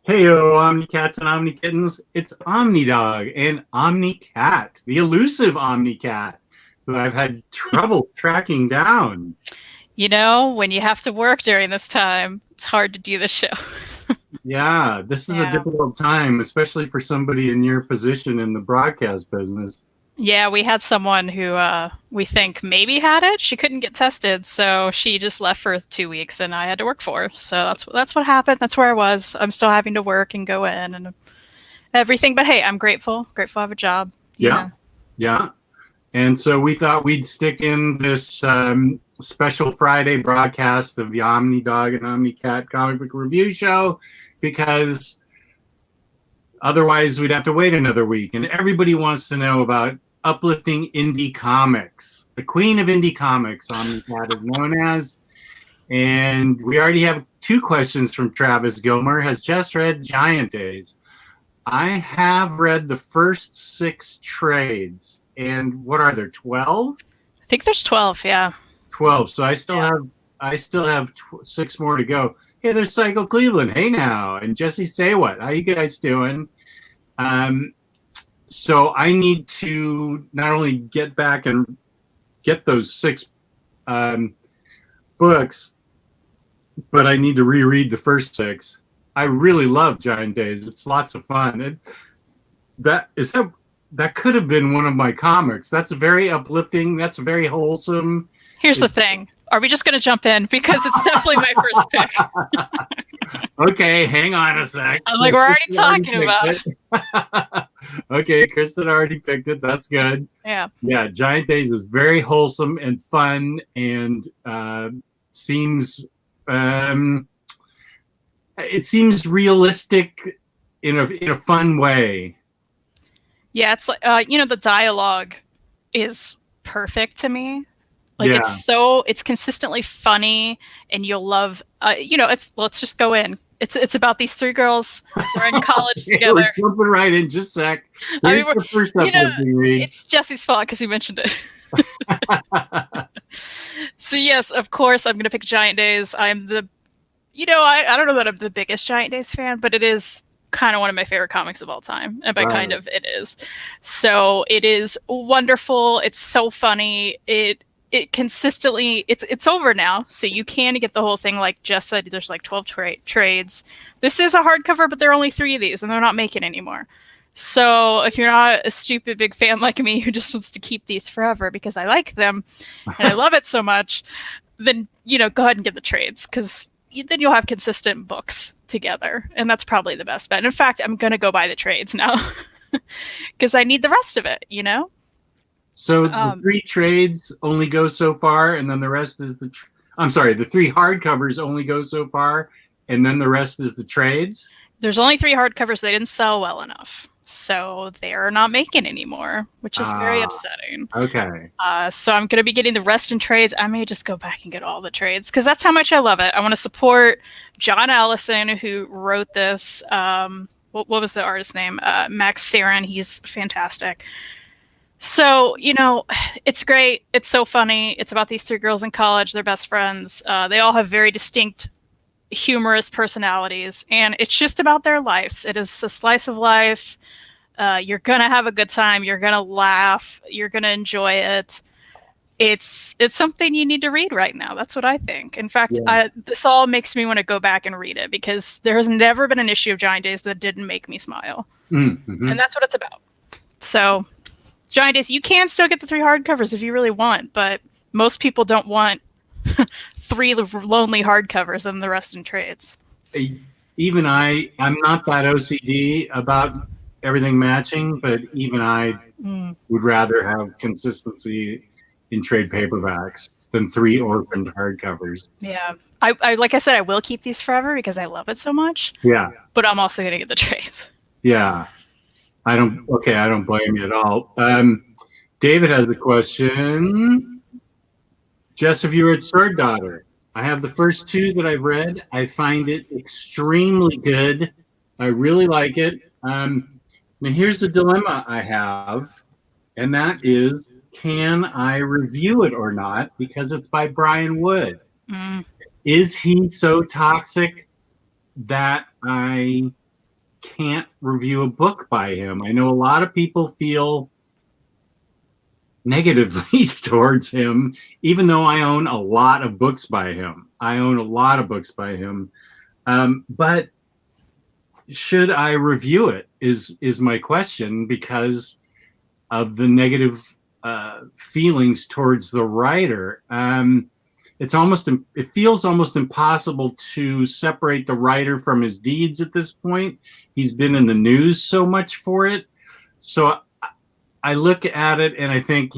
Heyo, OmniCats and OmniKittens. It's OmniDog and OmniCat, the elusive OmniCat, who I've had trouble tracking down. You know, when you have to work during this time, it's hard to do the show. Yeah, this is a Yeah. difficult time, especially for somebody in your position in the broadcast business. Yeah, we had someone who we think maybe had it. She couldn't get tested, so she just left for 2 weeks, and I had to work for her. So that's what happened. That's where I was. I'm still having to work and go in and everything. But hey, I'm grateful I have a job. You Yeah, know. yeah. And so we thought we'd stick in this special Friday broadcast of the OmniDog and OmniCat comic book review show because otherwise we'd have to wait another week. And everybody wants to know about uplifting indie comics. The queen of indie comics, OmniCat is known as. And we already have 2 questions from Travis Gilmer. Has just read Giant Days. I have read the first 6 trades. And what are there, 12? I think there's 12. Yeah. 12. So I still have 6 more to go. Hey, there's Cycle Cleveland. Hey now. And Jesse Say What? How you guys doing? So I need to not only get back and get those 6 books, but I need to reread the first 6. I really love Giant Days. It's lots of fun. That could have been one of my comics. That's very uplifting. That's very wholesome. Here's the thing. Are we just going to jump in? Because it's definitely my first pick. Okay, hang on a sec. I'm like, we're already talking about it. Okay, Kristen already picked it. That's good. Yeah. Yeah, Giant Days is very wholesome and fun and seems it seems realistic in a fun way. Yeah, it's like the dialogue is perfect to me. Like it's consistently funny, and you'll love. Let's just go in. It's about these 3 girls who are in college together. We're jumping right in, just a sec. Here's the first uplifting read. It's Jesse's fault because he mentioned it. So yes, of course, I'm gonna pick Giant Days. I'm the, I don't know that I'm the biggest Giant Days fan, but it is kind of one of my favorite comics of all time, and by kind of it is. So it is wonderful. It's so funny. It consistently it's over now, so you can get the whole thing. Like Jess said, there's like 12 trades. This is a hardcover, but there are only 3 of these, and they're not making anymore. So if you're not a stupid big fan like me who just wants to keep these forever because I like them and I love it so much, then go ahead and get the trades, because then you'll have consistent books together, and that's probably the best bet. In fact, I'm gonna go buy the trades now because I need the rest of it. So the 3 trades only go so far, and then the rest is the 3 hardcovers only go so far, and then the rest is the trades? There's only 3 hardcovers. They didn't sell well enough, so they're not making anymore, which is very upsetting. Okay. So I'm going to be getting the rest in trades. I may just go back and get all the trades, because that's how much I love it. I want to support John Allison, who wrote this. What was the artist's name? Max Sarin. He's fantastic. So, it's great. It's so funny. It's about these 3 girls in college. They're best friends. They all have very distinct, humorous personalities, and it's just about their lives. It is a slice of life. You're going to have a good time. You're going to laugh. You're going to enjoy it. It's something you need to read right now. That's what I think. In fact, this all makes me want to go back and read it, because there has never been an issue of Giant Days that didn't make me smile. Mm-hmm. And that's what it's about. So Giant Days, you can still get the 3 hardcovers if you really want, but most people don't want 3 lonely hardcovers and the rest in trades. Even I'm not that OCD about everything matching, but even I would rather have consistency in trade paperbacks than 3 orphaned hardcovers. Yeah. I like I said, I will keep these forever because I love it so much. Yeah. But I'm also going to get the trades. Yeah. I don't blame you at all. David has a question. Jess, have you read Sword Daughter? I have the first 2 that I've read. I find it extremely good. I really like it. Now here's the dilemma I have, and that is, can I review it or not? Because it's by Brian Wood. Is he so toxic that I can't review a book by him. I know a lot of people feel negatively towards him, even though I own a lot of books by him. But should I review it is my question, because of the negative feelings towards the writer. It feels almost impossible to separate the writer from his deeds at this point. He's been in the news so much for it. So I look at it and I think,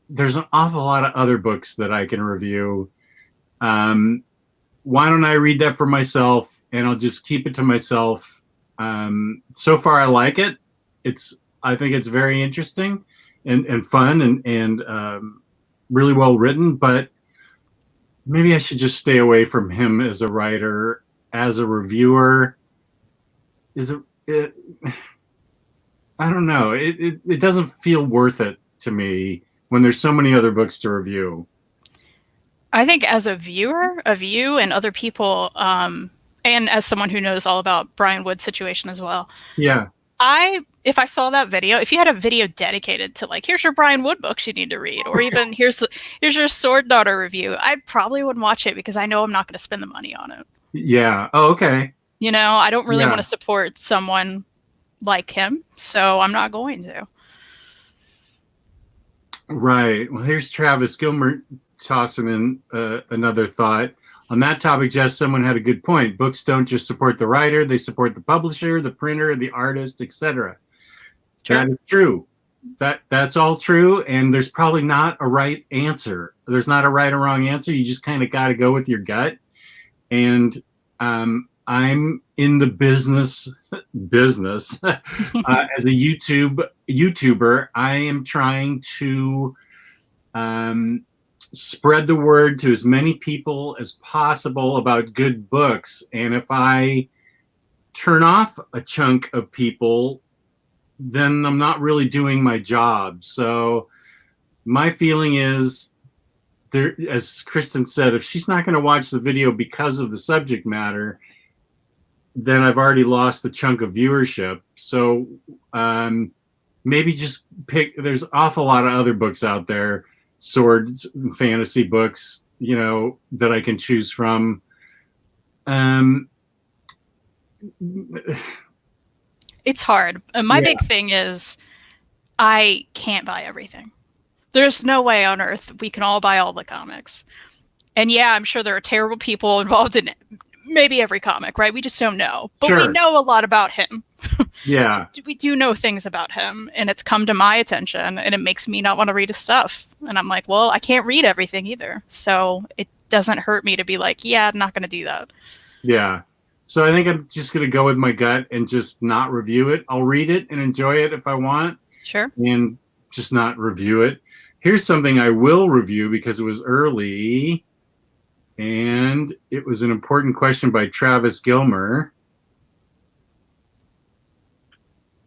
there's an awful lot of other books that I can review. Why don't I read that for myself, and I'll just keep it to myself. So far I like it. I think it's very interesting and fun and really well written, but maybe I should just stay away from him as a writer. As a reviewer, I don't know. It doesn't feel worth it to me when there's so many other books to review. I think as a viewer of you and other people, and as someone who knows all about Brian Wood's situation as well. Yeah. If I saw that video, if you had a video dedicated to like, here's your Brian Wood books you need to read, or even here's your Sword Daughter review, I probably wouldn't watch it because I know I'm not going to spend the money on it. Yeah. Oh, okay. I don't really want to support someone like him, so I'm not going to. Right. Well, here's Travis Gilmer tossing in another thought. On that topic, Jess, someone had a good point. Books don't just support the writer, they support the publisher, the printer, the artist, etc. That is true. That's all true, and there's probably not a right answer. There's not a right or wrong answer. You just kind of got to go with your gut. And I'm in the business as a YouTuber. I am trying to spread the word to as many people as possible about good books. And if I turn off a chunk of people, then I'm not really doing my job. So my feeling is, there, as Kristen said, if she's not going to watch the video because of the subject matter, then I've already lost a chunk of viewership. So maybe just pick, there's an awful lot of other books out there, swords, fantasy books, that I can choose from. It's hard. My big thing is I can't buy everything. There's no way on earth we can all buy all the comics. And yeah, I'm sure there are terrible people involved in maybe every comic, right? We just don't know. But we know a lot about him. Yeah. We do know things about him, and it's come to my attention, and it makes me not want to read his stuff. And I'm like, well, I can't read everything either. So it doesn't hurt me to be like, yeah, I'm not going to do that. Yeah. So I think I'm just going to go with my gut and just not review it. I'll read it and enjoy it if I want. Sure. And just not review it. Here's something I will review because it was early. And it was an important question by Travis Gilmer.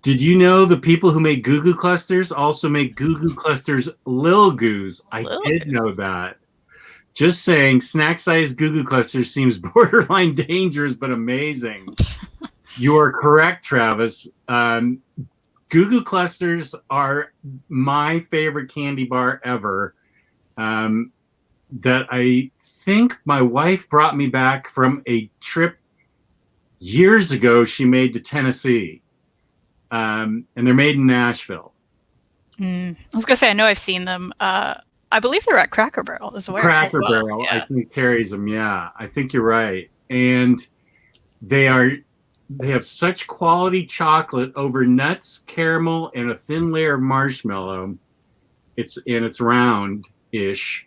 Did you know the people who make Goo Goo Clusters also make Goo Goo Clusters Lil Goos? I did know that. Just saying, snack-sized Goo Goo Clusters seems borderline dangerous but amazing. You are correct, Travis. Goo Goo Clusters are my favorite candy bar ever. That I think my wife brought me back from a trip years ago she made to Tennessee. And they're made in Nashville. I was going to say, I know I've seen them. I believe they're at Cracker Barrel as well. Cracker Barrel, I think, carries them. Yeah, I think you're right. And they have such quality chocolate over nuts, caramel, and a thin layer of marshmallow. It's round-ish.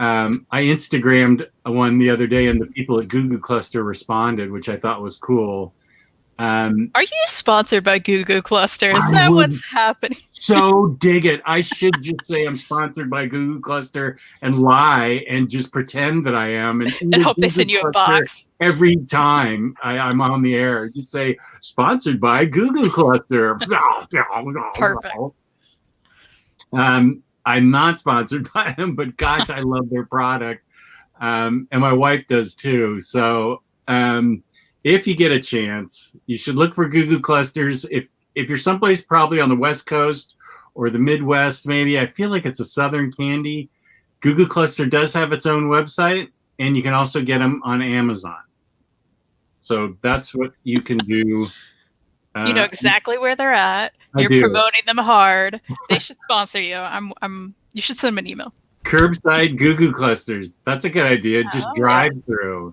I Instagrammed one the other day, and the people at Goo Goo Cluster responded, which I thought was cool. Are you sponsored by Goo Goo Cluster? Is that what's happening? So dig it. I should just say I'm sponsored by Goo Goo Cluster and lie and just pretend that I am. And hope they send you a box. Every time I'm on the air, just say, sponsored by Goo Goo Cluster. Perfect. I'm not sponsored by them, but gosh, I love their product. And my wife does too. So, if you get a chance, you should look for Goo Goo Clusters. If you're someplace probably on the West Coast or the Midwest, maybe, I feel like it's a Southern candy. Goo Goo Cluster does have its own website, and you can also get them on Amazon. So that's what you can do. You know exactly where they're at. You're promoting them hard. They should sponsor you. You should send them an email. Curbside Goo Goo Clusters. That's a good idea. Just drive through.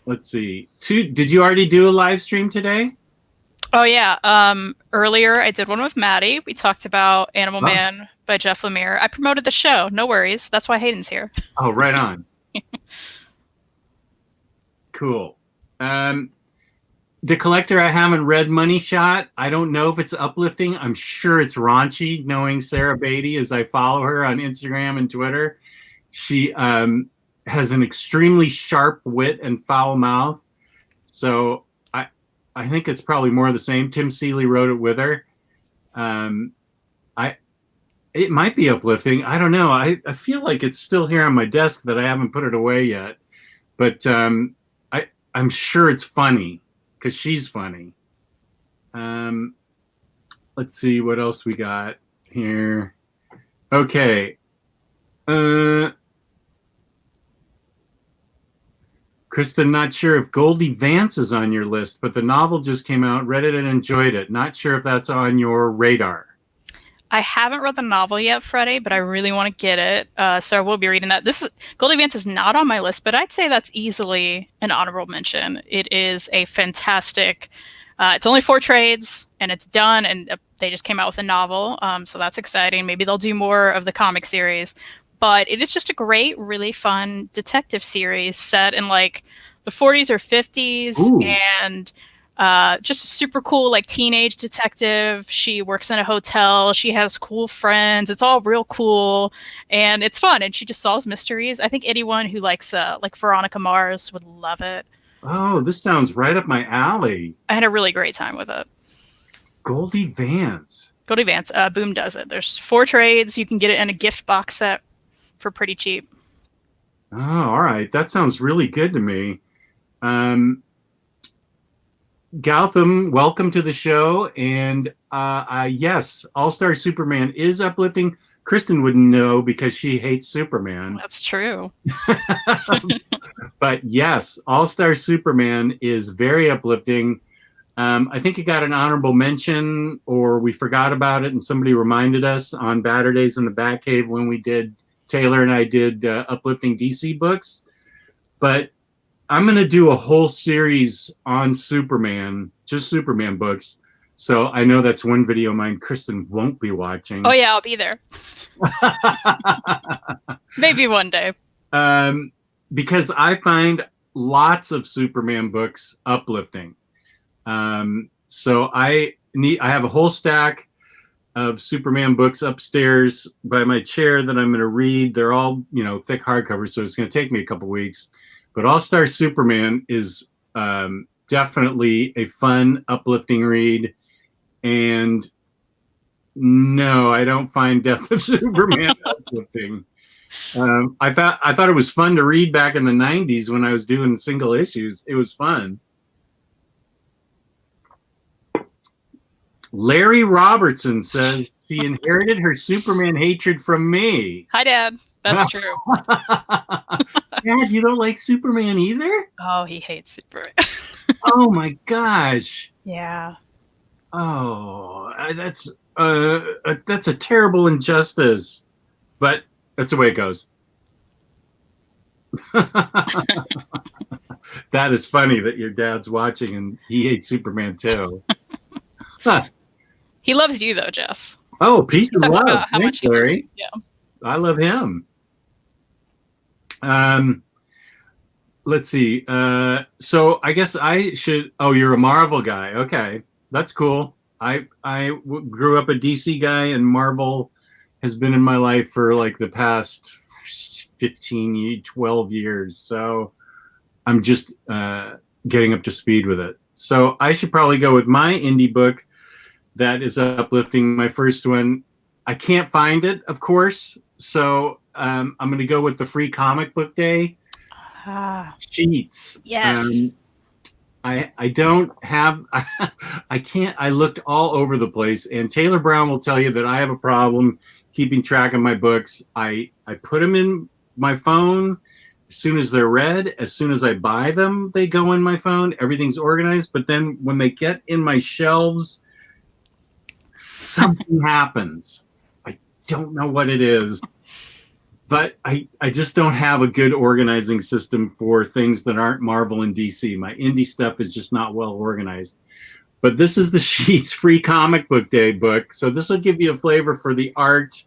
Let's see. Did you already do a live stream today? Oh yeah. Earlier I did one with Maddie. We talked about Animal Man by Jeff Lemire. I promoted the show. No worries. That's why Hayden's here. Oh, right on. Cool. The Collector, I haven't read Money Shot. I don't know if it's uplifting. I'm sure it's raunchy, knowing Sarah Beatty as I follow her on Instagram and Twitter. She has an extremely sharp wit and foul mouth. So I think it's probably more of the same. Tim Seeley wrote it with her. It might be uplifting. I don't know. I feel like it's still here on my desk that I haven't put it away yet. But I'm sure it's funny because she's funny. Let's see what else we got here. Okay. Kristen, not sure if Goldie Vance is on your list, but the novel just came out, read it and enjoyed it. Not sure if that's on your radar. I haven't read the novel yet, Freddie, but I really want to get it. So I will be reading that. Goldie Vance is not on my list, but I'd say that's easily an honorable mention. It is a fantastic, it's only 4 trades and it's done, and they just came out with a novel. So that's exciting. Maybe they'll do more of the comic series. But it is just a great, really fun detective series set in like the 40s or 50s. Ooh. And just a super cool like teenage detective. She works in a hotel. She has cool friends. It's all real cool and it's fun. And she just solves mysteries. I think anyone who likes like Veronica Mars would love it. Oh, this sounds right up my alley. I had a really great time with it. Goldie Vance. Goldie Vance. Boom does it. There's 4 trades. You can get it in a gift box set for pretty cheap. Oh, all right. That sounds really good to me. Gautam, welcome to the show. And yes, All-Star Superman is uplifting. Kristen wouldn't know because she hates Superman. That's true. But yes, All-Star Superman is very uplifting. I think it got an honorable mention, or we forgot about it and somebody reminded us on Batter Days in the Batcave when we did, Taylor and I did uplifting DC books. But I'm going to do a whole series on Superman, just Superman books. So I know that's one video mine Kristen won't be watching. Oh, yeah, I'll be there. Maybe one day. Because I find lots of Superman books uplifting. So I have a whole stack of Superman books upstairs by my chair that I'm going to read. They're all, thick hardcovers, so it's going to take me a couple weeks. But All-Star Superman is definitely a fun, uplifting read. And no, I don't find Death of Superman uplifting. I thought it was fun to read back in the 90s when I was doing single issues. It was fun. Larry Robertson says she inherited her Superman hatred from me. Hi, Dad. That's true. Dad, you don't like Superman either? Oh, he hates Superman. Oh my gosh. Yeah. Oh, that's a terrible injustice, but that's the way it goes. That is funny that your dad's watching and he hates Superman too. Huh. He loves you though, Jess. Oh, peace and love. About how much he loves you. Yeah. I love him. Let's see. So I guess I should. Oh, you're a Marvel guy. Okay, that's cool. I grew up a DC guy, and Marvel has been in my life for like the past 12 years. So I'm just getting up to speed with it. So I should probably go with my indie book that is uplifting. My first one. I can't find it, of course. So I'm going to go with the Free Comic Book Day Sheets. Yes. I don't have I can't I looked all over the place, and Taylor Brown will tell you that I have a problem keeping track of my books. I put them in my phone as soon as they're read. As soon as I buy them, they go in my phone. Everything's organized, but then when they get in my shelves, something happens. I don't know what it is. But I just don't have a good organizing system for things that aren't Marvel and DC. My indie stuff is just not well organized. But this is the Sheets Free Comic Book Day book. So this will give you a flavor for the art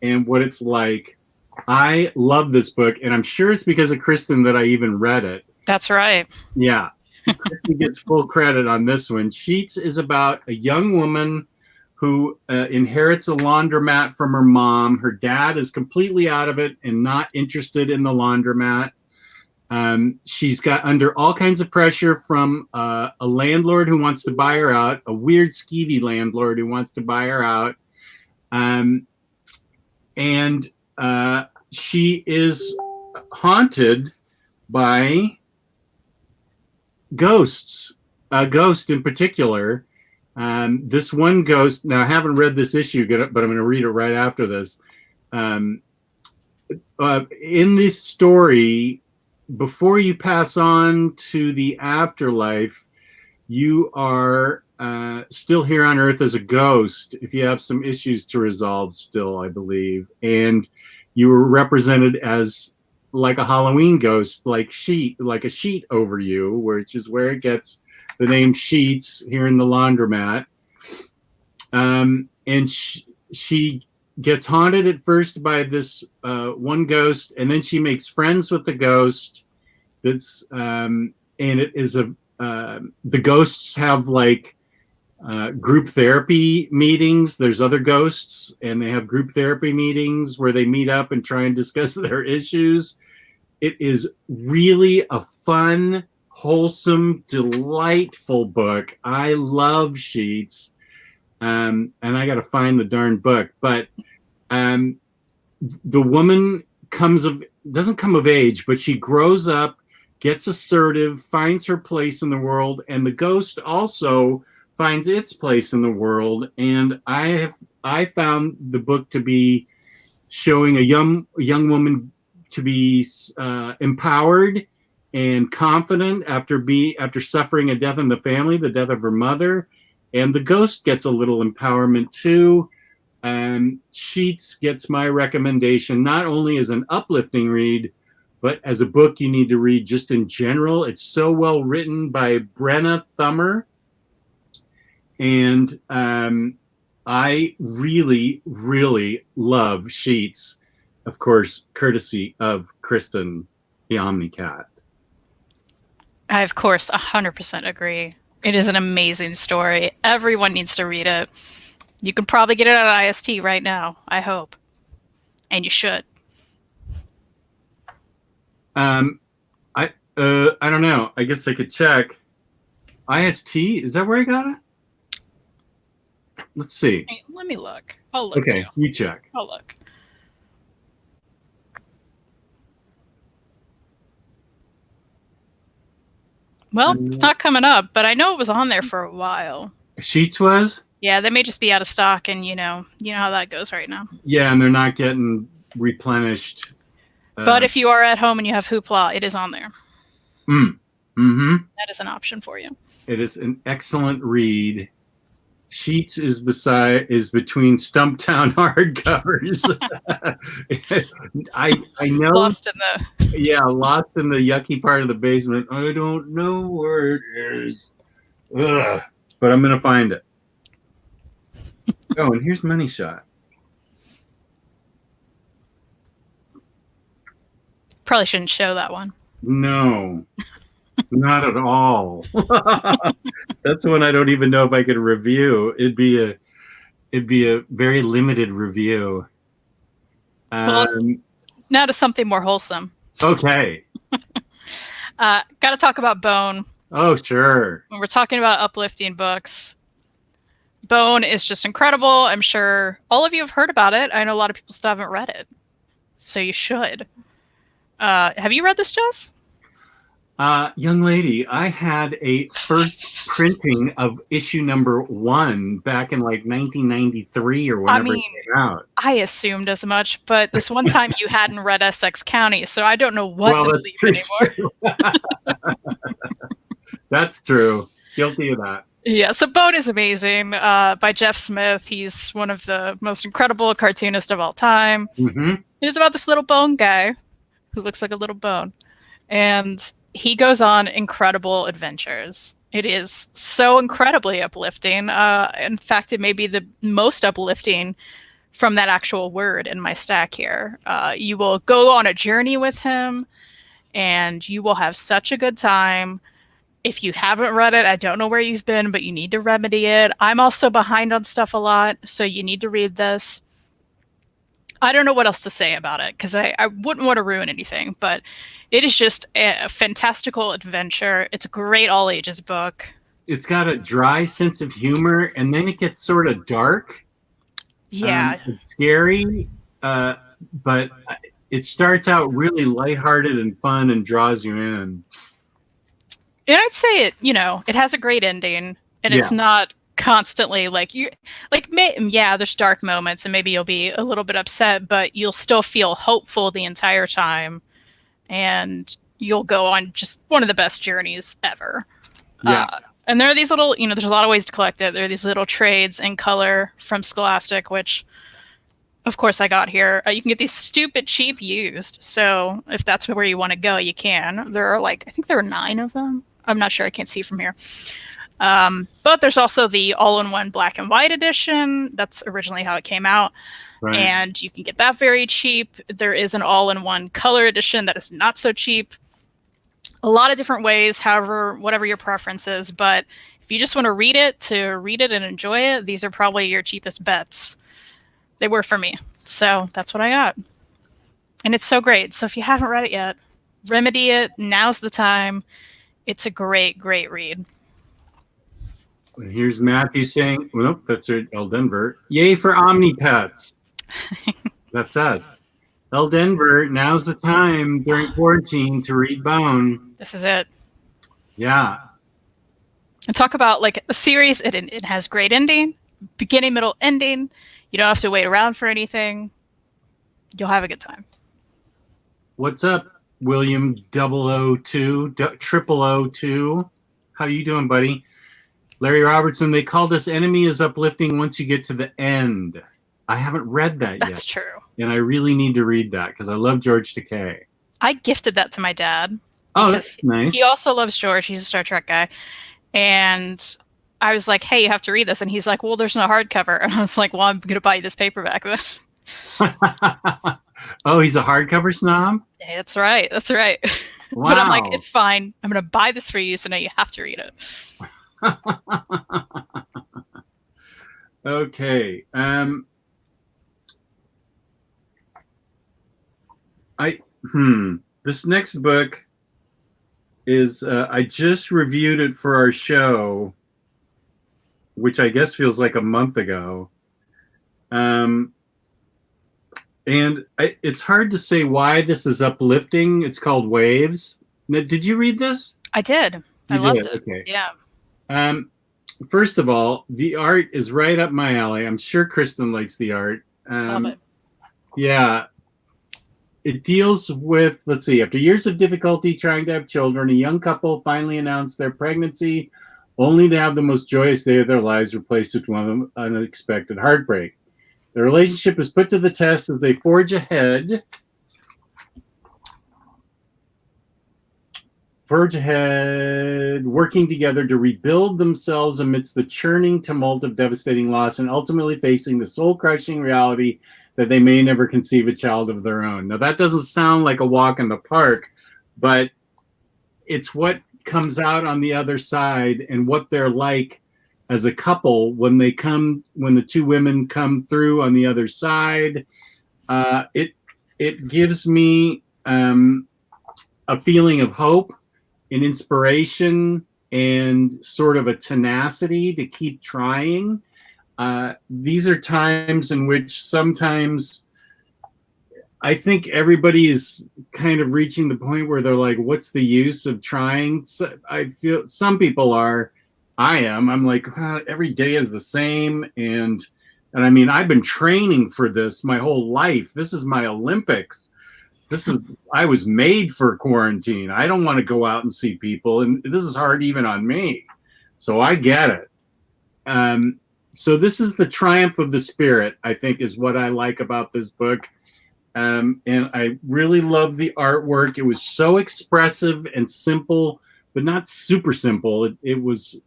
and what it's like. I love this book, and I'm sure it's because of Kristen that I even read it. That's right. Yeah. Kristen gets full credit on this one. Sheets is about a young woman who inherits a laundromat from her mom. Her dad is completely out of it and not interested in the laundromat. She's got under all kinds of pressure from a landlord who wants to buy her out, a weird skeevy landlord who wants to buy her out. And she is haunted by ghosts, a ghost in particular. This one ghost, now I haven't read this issue, but I'm going to read it right after this. In this story, before you pass on to the afterlife, you are still here on Earth as a ghost if you have some issues to resolve still, I believe. And you were represented as like a Halloween ghost, like a sheet over you, which is where it gets the name Sheets here in the laundromat. And she gets haunted at first by this one ghost, and then she makes friends with the ghost. That's and it is the ghosts have like group therapy meetings. There's other ghosts, and they have group therapy meetings where they meet up and try and discuss their issues. It is really a fun, wholesome, delightful book. I love Sheets, and I got to find the darn book. But the woman doesn't come of age, but she grows up, gets assertive, finds her place in the world, and the ghost also finds its place in the world. And I found the book to be showing a young woman to be empowered and confident after suffering a death in the family, the death of her mother. And the ghost gets a little empowerment too. Sheets gets my recommendation, not only as an uplifting read, but as a book you need to read just in general. It's so well written by Brenna Thummer. And I really, really love Sheets, of course, courtesy of Kristen, the OmniCat. I, of course, 100% agree. It is an amazing story. Everyone needs to read it. You can probably get it at IST right now, I hope. And you should. I don't know. I guess I could check. IST, is that where I got it? Let's see. Hey, let me look. I'll look Okay, too. you check. I'll look. Well, it's not coming up, but I know it was on there for a while. Sheets was? Yeah, they may just be out of stock, and you know how that goes right now. Yeah, and they're not getting replenished. But if you are at home and you have Hoopla, it is on there. Mm-hmm. That is an option for you. It is an excellent read. Sheets is between Stumptown hardcovers. I know. Lost in the yucky part of the basement. I don't know where it is. Ugh. But I'm gonna find it. Oh, and here's Money Shot. Probably shouldn't show that one. No, not at all. That's one I don't even know if I could review. It'd be a very limited review. Well, now to something more wholesome. Okay. Got to talk about Bone. Oh, sure. When we're talking about uplifting books, Bone is just incredible. I'm sure all of you have heard about it. I know a lot of people still haven't read it, so you should. Have you read this, Jess? Young lady, I had a first printing of issue number 1 back in like 1993 or I whenever it mean, came out. I assumed as much, but this one time you hadn't read Essex County, so I don't know what Well, to that's believe true. anymore. That's true. Guilty of that. Yeah, so Bone is amazing by Jeff Smith. He's one of the most incredible cartoonists of all time. Mm-hmm. It's about this little bone guy who looks like a little bone. And he goes on incredible adventures. It is so incredibly uplifting. In fact, it may be the most uplifting from that actual word in my stack here. You will go on a journey with him, and you will have such a good time. If you haven't read it, I don't know where you've been, but you need to remedy it. I'm also behind on stuff a lot, so you need to read this. I don't know what else to say about it because I wouldn't want to ruin anything, but it is just a fantastical adventure. It's a great all ages book. It's got a dry sense of humor, and then it gets sort of dark. Yeah. It's scary, but it starts out really lighthearted and fun and draws you in. And I'd say it has a great ending, and it's not constantly there's dark moments and maybe you'll be a little bit upset, but you'll still feel hopeful the entire time, and you'll go on just one of the best journeys ever. And there are these little, there's a lot of ways to collect it. There are these little trades in color from Scholastic, which of course I got here. You can get these stupid cheap used, so if that's where you want to go, you can. There are I think there are 9 of them. I'm not sure, I can't see from here. But there's also the all-in-one black and white edition. That's originally how it came out. Right. And you can get that very cheap. There is an all-in-one color edition that is not so cheap. A lot of different ways, whatever your preference is. But if you just want to read it and enjoy it, these are probably your cheapest bets. They were for me. So that's what I got. And it's so great. So if you haven't read it yet, remedy it. Now's the time. It's a great, great read. Here's Matthew saying, well, that's El Denver. Yay for OmniPets. That's us. El Denver, now's the time during quarantine to read Bone. This is it. Yeah. And talk about a series. It has great ending, beginning, middle, ending. You don't have to wait around for anything. You'll have a good time. What's up, William 002, 0002? How you doing, buddy? Larry Robertson, they called us Enemy is Uplifting once you get to the end. I haven't read that yet. That's true. And I really need to read that because I love George Takei. I gifted that to my dad. Oh, that's nice. He also loves George. He's a Star Trek guy. And I was like, hey, you have to read this. And he's like, well, there's no hardcover. And I was like, well, I'm going to buy you this paperback then. Oh, he's a hardcover snob? That's right. That's right. Wow. But I'm like, it's fine. I'm going to buy this for you, so now you have to read it. Okay. This next book is I just reviewed it for our show, which I guess feels like a month ago. And it's hard to say why this is uplifting. It's called Waves. Now, did you read this? I did. I loved it. Okay. Yeah. First of all, the art is right up my alley. I'm sure Kristen likes the art. Love it. Yeah. It deals with, let's see, after years of difficulty trying to have children, a young couple finally announced their pregnancy, only to have the most joyous day of their lives replaced with one of unexpected heartbreak. The relationship is put to the test as they forge ahead, working together to rebuild themselves amidst the churning tumult of devastating loss and ultimately facing the soul-crushing reality that they may never conceive a child of their own. Now, that doesn't sound like a walk in the park, but it's what comes out on the other side and what they're like as a couple when the two women come through on the other side. It gives me a feeling of hope and inspiration and sort of a tenacity to keep trying. These are times in which sometimes I think everybody is kind of reaching the point where they're like, what's the use of trying? So I feel some people are. I am. I'm like, every day is the same. And I mean, I've been training for this my whole life. This is my Olympics. I was made for quarantine. I don't want to go out and see people. And this is hard even on me. So I get it. So this is the triumph of the spirit, I think, is what I like about this book. And I really love the artwork. It was so expressive and simple, but not super simple. It was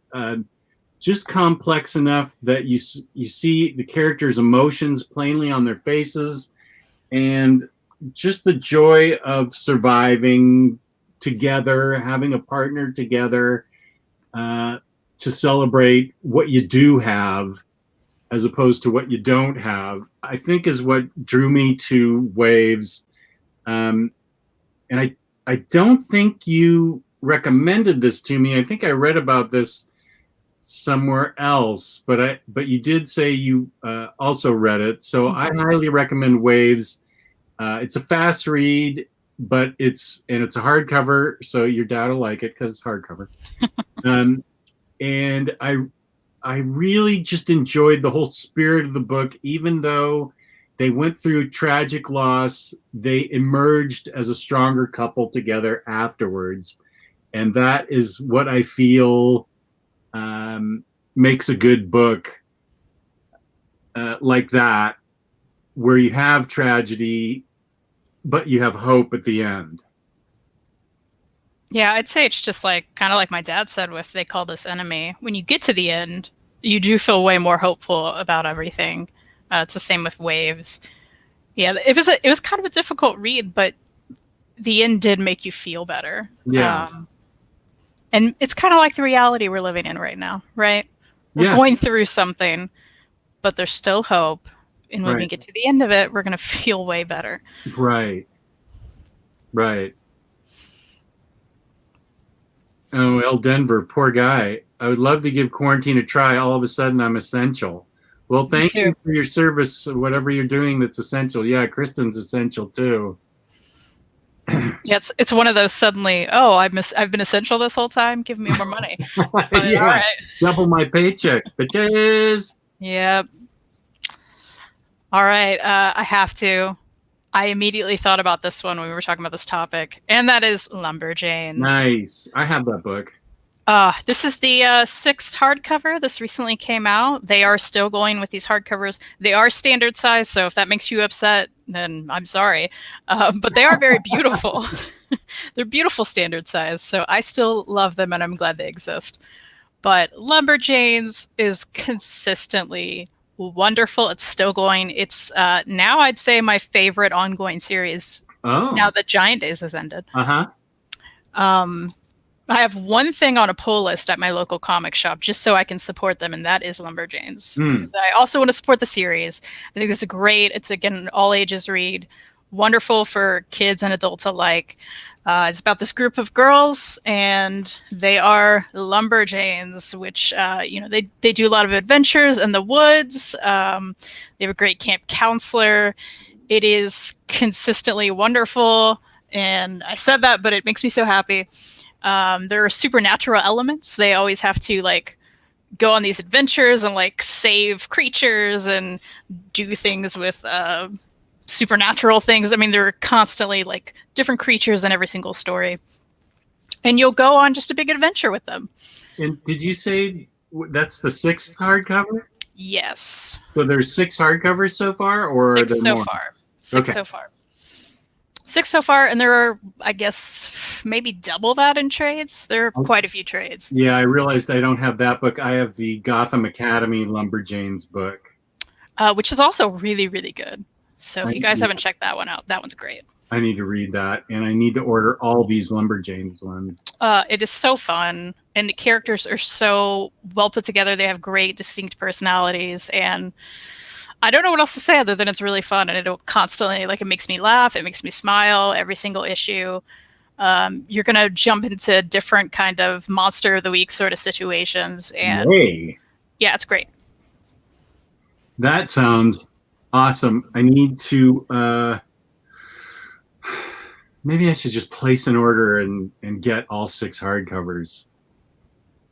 just complex enough that you see the characters' emotions plainly on their faces, and just the joy of surviving together, having a partner together to celebrate what you do have as opposed to what you don't have, I think is what drew me to Waves. And I don't think you recommended this to me. I think I read about this somewhere else, but you did say you also read it. So I highly recommend Waves. It's a fast read, but it's a hardcover, so your dad will like it because it's hardcover. And I really just enjoyed the whole spirit of the book. Even though they went through tragic loss, they emerged as a stronger couple together afterwards. And that is what I feel makes a good book like that, where you have tragedy, but you have hope at the end. Yeah, I'd say it's just like kind of like my dad said with They Call This Enemy. When you get to the end, you do feel way more hopeful about everything. It's the same with Waves. Yeah, it was kind of a difficult read, but the end did make you feel better. Yeah. And it's kind of like the reality we're living in right now, right? We're going through something, but there's still hope. And when we get to the end of it, we're going to feel way better. Right. Oh, El Denver, poor guy. I would love to give quarantine a try. All of a sudden, I'm essential. Well, thank you for your service, whatever you're doing that's essential. Yeah, Kristen's essential too. Yeah, it's one of those suddenly, I've been essential this whole time. Give me more money. But, yeah, all right. Double my paycheck, bitches. Yep. All right, I have to. I immediately thought about this one when we were talking about this topic, and that is Lumberjanes. Nice. I have that book. This is the 6th hardcover. This recently came out. They are still going with these hardcovers. They are standard size, so if that makes you upset, then I'm sorry. But they are very beautiful. They're beautiful standard size, so I still love them, and I'm glad they exist. But Lumberjanes is consistently wonderful. It's still going. It's now I'd say my favorite ongoing series. Now that Giant Days has ended. I have one thing on a pull list at my local comic shop just so I can support them, and that is Lumberjanes. Because I also want to support the series. I think this is great. It's, again, an all ages read. Wonderful for kids and adults alike. It's about this group of girls, and they are Lumberjanes, which, they do a lot of adventures in the woods. They have a great camp counselor. It is consistently wonderful. And I said that, but it makes me so happy. There are supernatural elements. They always have to go on these adventures and save creatures and do things with supernatural things. I mean, there are constantly different creatures in every single story, and you'll go on just a big adventure with them. And did you say that's the 6th hardcover? Yes. So there's 6 hardcovers so far, or 6 so far. 6 so far. 6 so far, and there are, I guess, maybe double that in trades. There are quite a few trades. Yeah, I realized I don't have that book. I have the Gotham Academy Lumberjanes book. Which is also really, really good. So if you guys haven't checked that one out, that one's great. I need to read that, and I need to order all these Lumberjanes ones. It is so fun, and the characters are so well put together. They have great, distinct personalities, and I don't know what else to say other than it's really fun, and it'll constantly, it makes me laugh, it makes me smile every single issue. You're going to jump into different kind of monster of the week sort of situations, and yeah, it's great. That sounds awesome. I need to maybe I should just place an order and get all 6 hardcovers,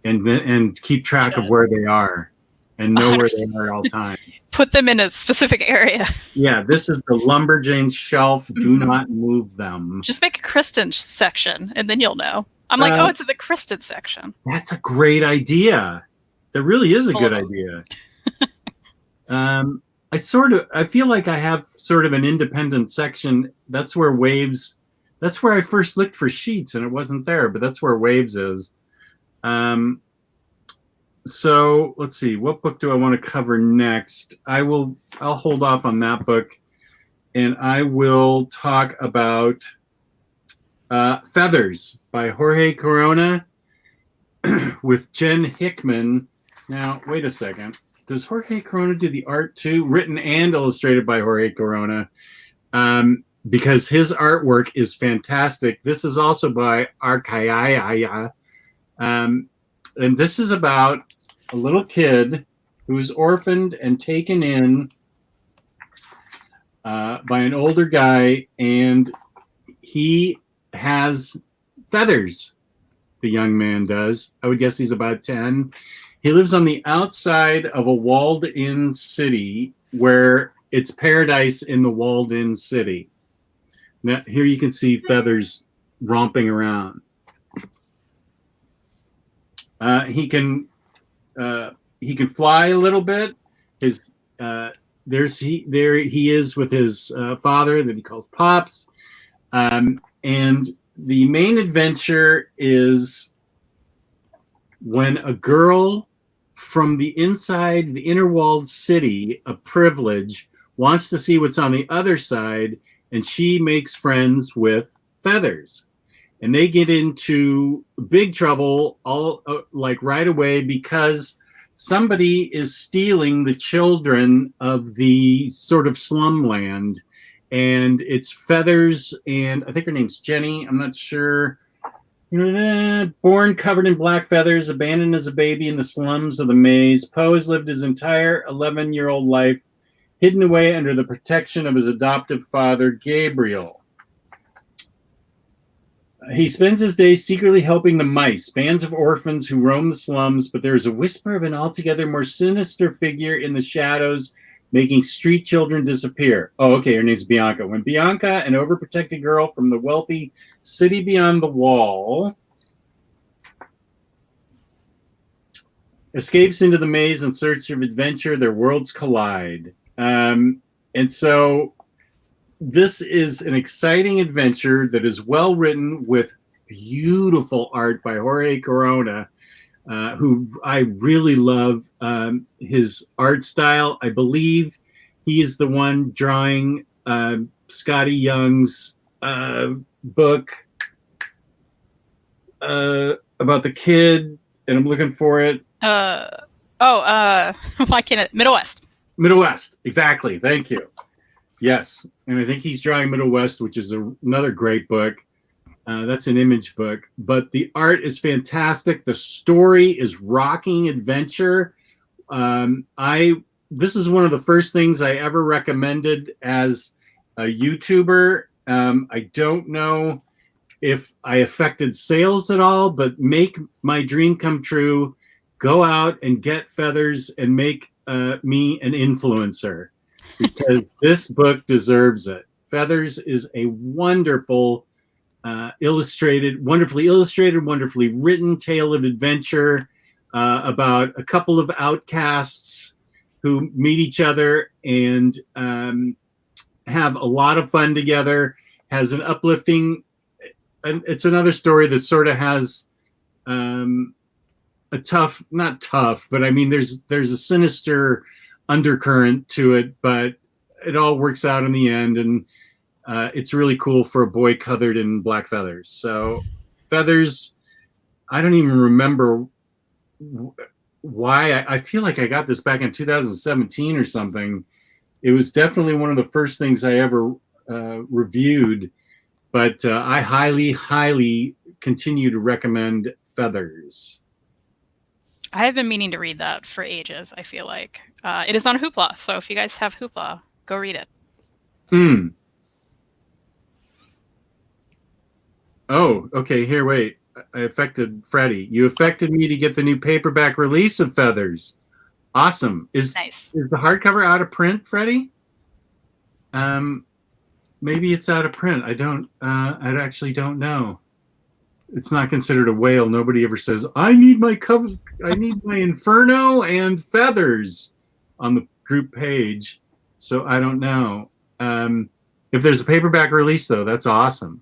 and keep track of where they are, and know where they are at all times. Put them in a specific area. Yeah, this is the Lumberjanes shelf. Do not move them. Just make a Kristen section, and then you'll know. I'm like, oh, it's in the Kristen section. That's a great idea. That really is a good idea. I feel like I have sort of an independent section. That's where Waves. That's where I first looked for sheets, and it wasn't there, but that's where Waves is. So let's see, what book do I want to cover next? I'll hold off on that book, and I will talk about Feathers by Jorge Corona with Jen Hickman. Now, wait a second. Does Jorge Corona do the art too? Written and illustrated by Jorge Corona, because his artwork is fantastic. This is also by Archaia, and this is about a little kid who's orphaned and taken in by an older guy, and he has feathers. The young man does. I would guess he's about 10. He lives on the outside of a walled-in city where it's paradise in the walled-in city. Now, here you can see Feathers romping around. He can fly a little bit. There he is with his father that he calls Pops, and the main adventure is when a girl from the inside the inner walled city of privilege wants to see what's on the other side, and she makes friends with Feathers, and they get into big trouble like right away because somebody is stealing the children of the sort of slumland, and it's Feathers, and I think her name's Jenny, I'm not sure. Born covered in black feathers, abandoned as a baby in the slums of the maze, Poe has lived his entire 11-year-old life hidden away under the protection of his adoptive father, Gabriel. He spends his days secretly helping the mice, bands of orphans who roam the slums, but there is a whisper of an altogether more sinister figure in the shadows, making street children disappear. Oh, okay, her name's Bianca. When Bianca, an overprotected girl from the wealthy city beyond the wall, escapes into the maze in search of adventure, their worlds collide. And so this is an exciting adventure that is well written with beautiful art by Jorge Corona, who I really love his art style. I believe he is the one drawing Scotty Young's book about the kid, and I'm looking for it. Why can't it? Middle West. Middle West, exactly. Thank you. Yes, and I think he's drawing Middle West, which is another great book. That's an Image book, but the art is fantastic. The story is rocking adventure. This is one of the first things I ever recommended as a YouTuber. I don't know if I affected sales at all, but make my dream come true. Go out and get Feathers and make me an influencer, because this book deserves it. Feathers is a wonderful wonderfully illustrated, wonderfully written tale of adventure about a couple of outcasts who meet each other and have a lot of fun together. Has an uplifting, and it's another story that sort of has a tough, not tough, but I mean, there's a sinister undercurrent to it, but it all works out in the end, and it's really cool for a boy covered in black feathers. So Feathers, I don't even remember why. I feel like I got this back in 2017 or something. It was definitely one of the first things I ever reviewed, but I highly, highly continue to recommend Feathers. I have been meaning to read that for ages, I feel like. It is on Hoopla, so if you guys have Hoopla, go read it. Oh, okay. Here, wait. I affected Freddie. You affected me to get the new paperback release of Feathers. Awesome. Nice. Is the hardcover out of print, Freddie? Maybe it's out of print. I actually don't know. It's not considered a whale. Nobody ever says, I need my Inferno and Feathers on the group page. So I don't know. If there's a paperback release, though, that's awesome.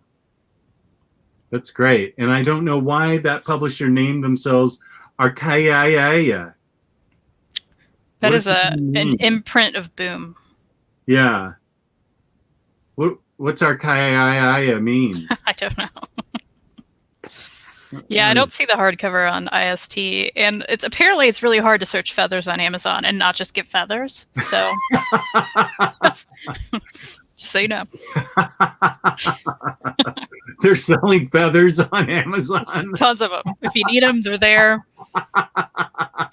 That's great. And I don't know why that publisher named themselves Archaia. That is an imprint of Boom. Yeah. What's Archaia mean? I don't know. Yeah, I don't see the hardcover on IST, and it's really hard to search Feathers on Amazon and not just get Feathers. So, just so you know, they're selling Feathers on Amazon. Tons of them. If you need them, they're there.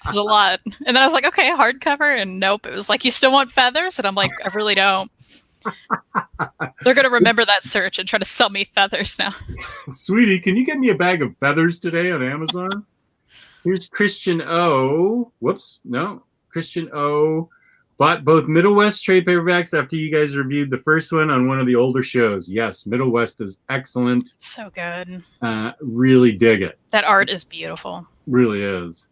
There's a lot. And then I was like, okay, hardcover, and nope. It was like, you still want Feathers, and I'm like, I really don't. They're gonna remember that search and try to sell me Feathers now. Sweetie, can you get me a bag of Feathers today on Amazon? Here's Christian O. Whoops, no. Christian O. Bought both Middle West trade paperbacks after you guys reviewed the first one on one of the older shows. Yes, Middle West is excellent. So good. Really dig it. That art is beautiful. Really is.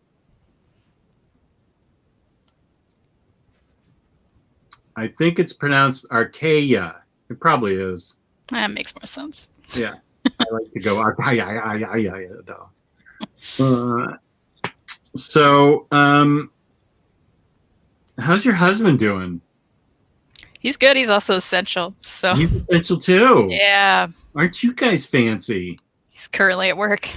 I think it's pronounced Archaia. It probably is. That makes more sense. Yeah. I like to go Archaia, though. So, how's your husband doing? He's good. He's also essential. So he's essential too. Yeah. Aren't you guys fancy? He's currently at work.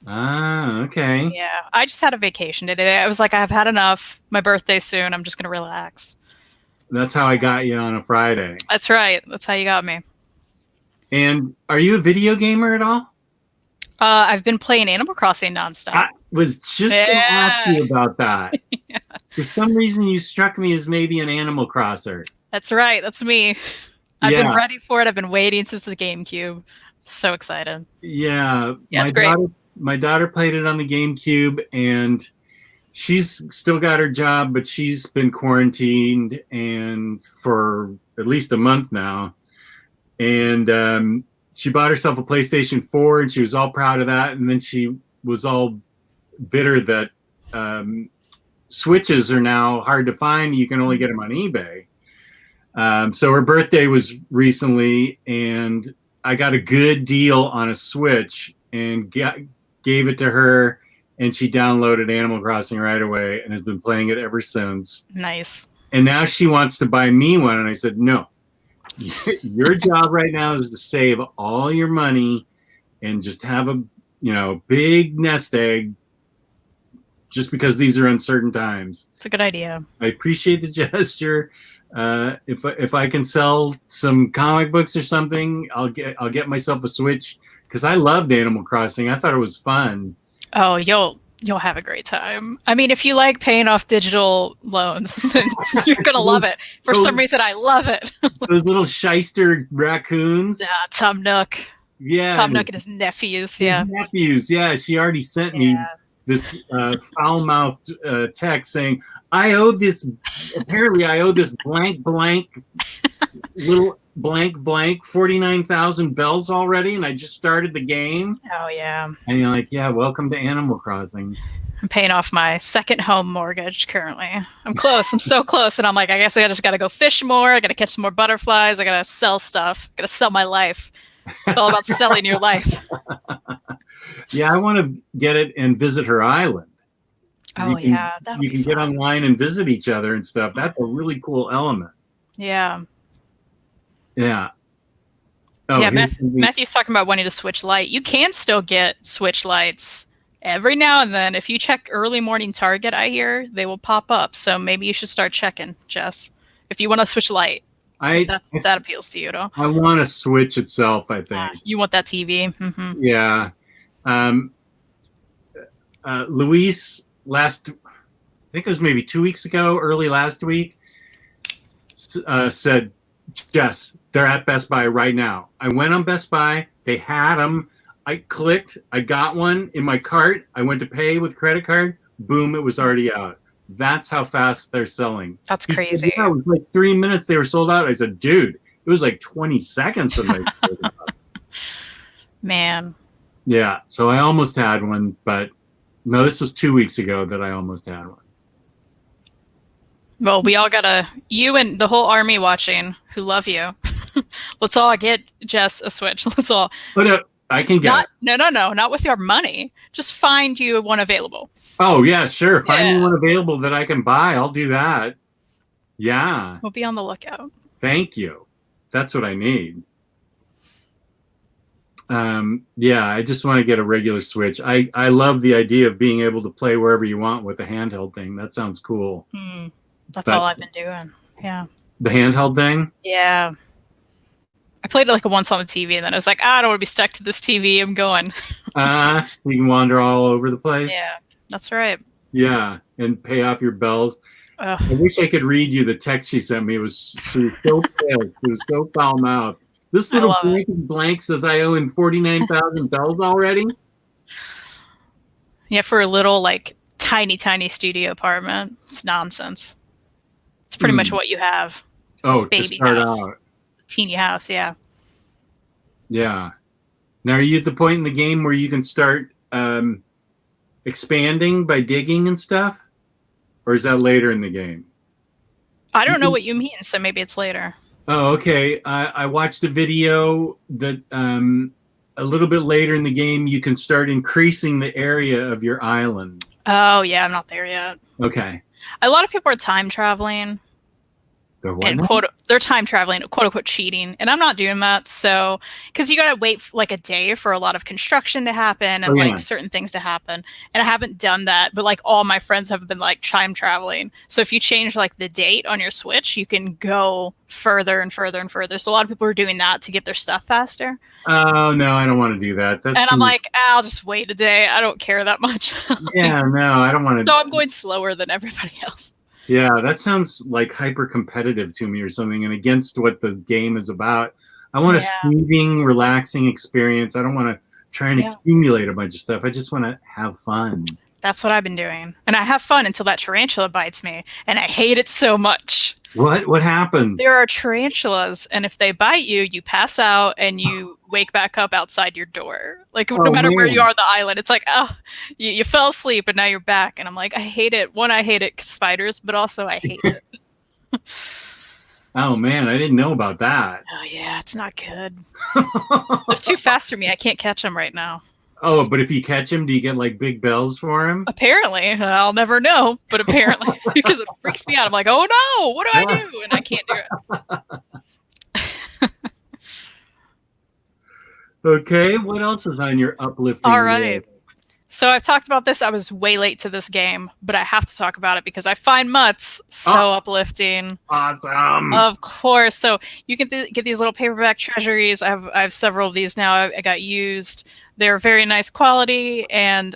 Ah, okay. Yeah. I just had a vacation today. I was like, I've had enough. My birthday's soon. I'm just going to relax. That's how I got you on a Friday. That's right. That's how you got me. And are you a video gamer at all? I've been playing Animal Crossing nonstop. I was just going to ask you about that. Yeah. For some reason, you struck me as maybe an Animal Crosser. That's right. That's me. I've been ready for it. I've been waiting since the GameCube. So excited. Yeah. It's great. My daughter played it on the GameCube, and she's still got her job, but she's been quarantined and for at least a month now. And she bought herself a PlayStation 4, and she was all proud of that. And then she was all bitter that Switches are now hard to find. You can only get them on eBay. So her birthday was recently, and I got a good deal on a Switch and gave it to her. And she downloaded Animal Crossing right away and has been playing it ever since. Nice. And now she wants to buy me one. And I said, no, your job right now is to save all your money and just have a, big nest egg, just because these are uncertain times. It's a good idea. I appreciate the gesture. If I can sell some comic books or something, I'll get myself a Switch, because I loved Animal Crossing. I thought it was fun. Oh, you'll have a great time. I mean, if you like paying off digital loans, then you're going to love it. For some reason, I love it. Those little shyster raccoons. Yeah, Tom Nook. Yeah. Tom Nook and his nephews. Yeah. His nephews. Yeah. She already sent me this foul-mouthed text saying, apparently I owe this blank little blank 49,000 bells already, and I just started the game. Oh yeah. And you're like, yeah, welcome to Animal Crossing. I'm paying off my second home mortgage currently. I'm close. I'm so close. And I'm like, I guess I just got to go fish more. I got to catch some more butterflies. I got to sell stuff. I got to sell my life. It's all about selling your life. Yeah, I want to get it and visit her island. Oh, yeah. You can get online and visit each other and stuff. That's a really cool element. Yeah. Yeah. Oh, yeah, Matthew's talking about wanting to switch light. You can still get Switch lights every now and then. If you check early morning Target, I hear, they will pop up. So maybe you should start checking, Jess, if you want to switch light. That appeals to you, though. I want to Switch itself, I think. You want that TV. Mm-hmm. Yeah. Luis, I think it was maybe 2 weeks ago, early last week, said, Jess, they're at Best Buy right now. I went on Best Buy. They had them. I clicked, I got one in my cart. I went to pay with credit card. Boom, it was already out. That's how fast they're selling. That's He crazy. said, yeah, it was like 3 minutes. They were sold out. I said, dude, it was like 20 seconds. And they sold out. Man. Yeah. So I almost had one, but no, this was 2 weeks ago that I almost had one. Well, we all gotta, you and the whole army watching who love you. Let's all get Jess a Switch. Let's all. But I can get No, not with your money. Just find you one available. Oh, yeah, sure. Find me one available that I can buy. I'll do that. Yeah. We'll be on the lookout. Thank you. That's what I need. Yeah, I just want to get a regular Switch. I love the idea of being able to play wherever you want with a handheld thing. That sounds cool. That's all I've been doing. Yeah. The handheld thing? Yeah. I played it like once on the TV, and then I was like, I don't want to be stuck to this TV. I'm going. You can wander all over the place. Yeah, that's right. Yeah, and pay off your bells. Ugh. I wish I could read you the text she sent me. She was so pissed. She was so foul-mouthed. This little blank says I owe him 49,000 bells already. Yeah, for a little like tiny studio apartment, it's nonsense. It's pretty much what you have. Oh, baby to start house. out. Teeny house, yeah. Yeah. Now, are you at the point in the game where you can start expanding by digging and stuff? Or is that later in the game? I don't know what you mean, so maybe it's later. Oh, okay. I watched a video that a little bit later in the game, you can start increasing the area of your island. Oh, yeah, I'm not there yet. Okay. A lot of people are time traveling. They're time traveling, quote unquote cheating, and I'm not doing that. So, because you gotta wait like a day for a lot of construction to happen and like certain things to happen, and I haven't done that. But like all my friends have been like time traveling. So if you change like the date on your Switch, you can go further and further and further. So a lot of people are doing that to get their stuff faster. Oh no, I don't want to do that. And I'm like, I'll just wait a day. I don't care that much. Yeah, no, I don't want to. So I'm going slower than everybody else. Yeah, that sounds like hyper competitive to me or something, and against what the game is about. I want a soothing, relaxing experience. I don't want to try and accumulate a bunch of stuff. I just want to have fun. That's what I've been doing. And I have fun until that tarantula bites me, and I hate it so much. What happens? There are tarantulas, and if they bite you, you pass out and you wake back up outside your door. Like, no matter where you are on the island, it's like, oh, you fell asleep and now you're back. And I'm like, I hate it. One, I hate it 'cause spiders, but also I hate it. Oh, man, I didn't know about that. Oh, yeah, it's not good. They're too fast for me. I can't catch them right now. Oh, but if you catch him, do you get like big bells for him? Apparently. I'll never know, but apparently. Because it freaks me out. I'm like, oh no, what do I do? And I can't do it. Okay, what else is on your uplifting? All right. So I've talked about this. I was way late to this game, but I have to talk about it because I find Mutts so uplifting. Awesome. Of course. So you can get these little paperback treasuries. I have several of these now. I got used. They're very nice quality and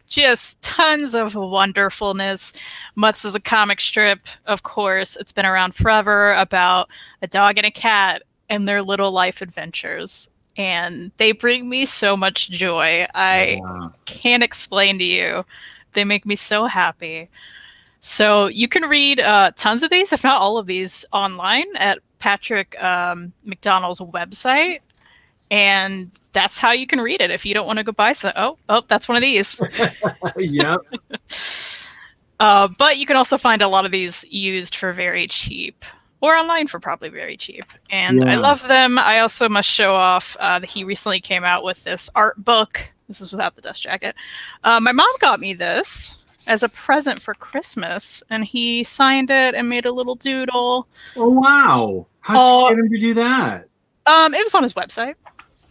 just tons of wonderfulness. Mutts is a comic strip, of course. It's been around forever about a dog and a cat and their little life adventures. And they bring me so much joy. I can't explain to you. They make me so happy. So you can read tons of these, if not all of these, online at Patrick McDonald's website. And that's how you can read it if you don't want to go buy some. Oh, that's one of these. Yep. But you can also find a lot of these used for very cheap. Or online for probably very cheap. And I love them. I also must show off that he recently came out with this art book. This is without the dust jacket. My mom got me this as a present for Christmas. And he signed it and made a little doodle. Oh, wow. How'd you get him to do that? It was on his website.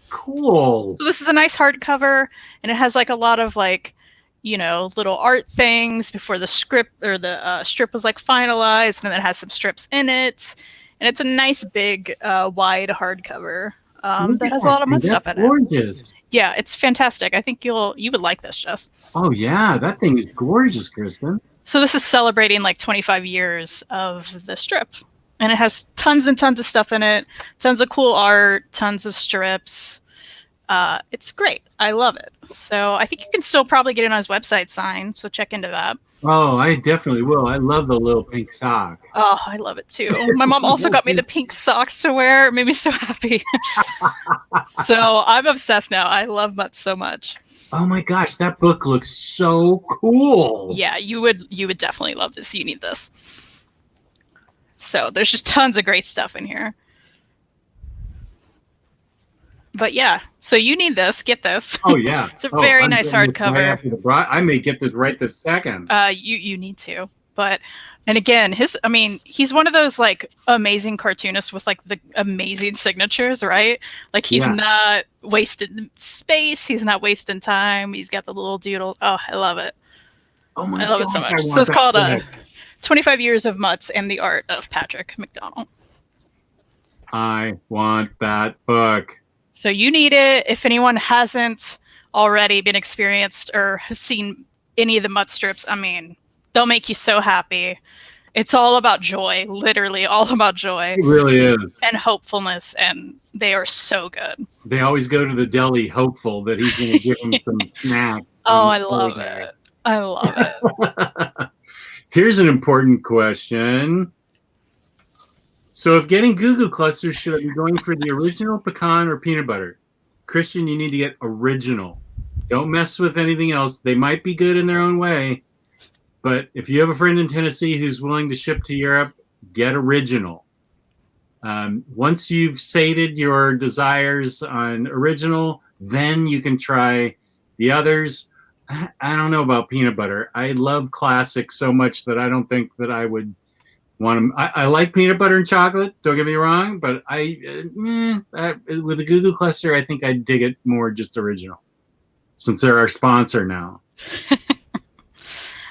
Cool. So this is a nice hardcover. And it has like a lot of like, you know, little art things before the script or the strip was like finalized, and then it has some strips in it, and it's a nice big wide hardcover that has a lot of Mutts stuff in it. Gorgeous. Yeah, it's fantastic. I think you would like this, Jess. Oh yeah, that thing is gorgeous, Kristen. So this is celebrating like 25 years of the strip, and it has tons and tons of stuff in it, tons of cool art, tons of strips. It's great. I love it. So I think you can still probably get it on his website signed. So check into that. Oh, I definitely will. I love the little pink sock. Oh, I love it too. My mom also got me the pink socks to wear. It made me so happy. So I'm obsessed now. I love Mutts so much. Oh my gosh, that book looks so cool. Yeah, you would definitely love this. You need this. So there's just tons of great stuff in here. But yeah, so you need this. Get this. Oh yeah, It's a very nice hardcover. I may get this right this second. You need to. But and again, he's one of those like amazing cartoonists with like the amazing signatures, right? Like he's not wasting space. He's not wasting time. He's got the little doodle. Oh, I love it. Oh my! I love it so much. So it's called 25 Years of Mutts and the Art of Patrick McDonnell. I want that book. So you need it. If anyone hasn't already been experienced or has seen any of the Mutts strips, I mean, they'll make you so happy. It's all about joy, literally all about joy. It really is. And hopefulness, and they are so good. They always go to the deli hopeful that he's going to give them some snack. Oh, I love it. I love it. Here's an important question. So if getting Goo Goo clusters, should I be going for the original pecan or peanut butter? Christian, you need to get original. Don't mess with anything else. They might be good in their own way, but if you have a friend in Tennessee who's willing to ship to Europe, get original. Once you've sated your desires on original, then you can try the others. I don't know about peanut butter. I love classic so much that I don't think that I would want them. I like peanut butter and chocolate. Don't get me wrong, but with the Goo Goo cluster, I think I'd dig it more just original, since they're our sponsor now.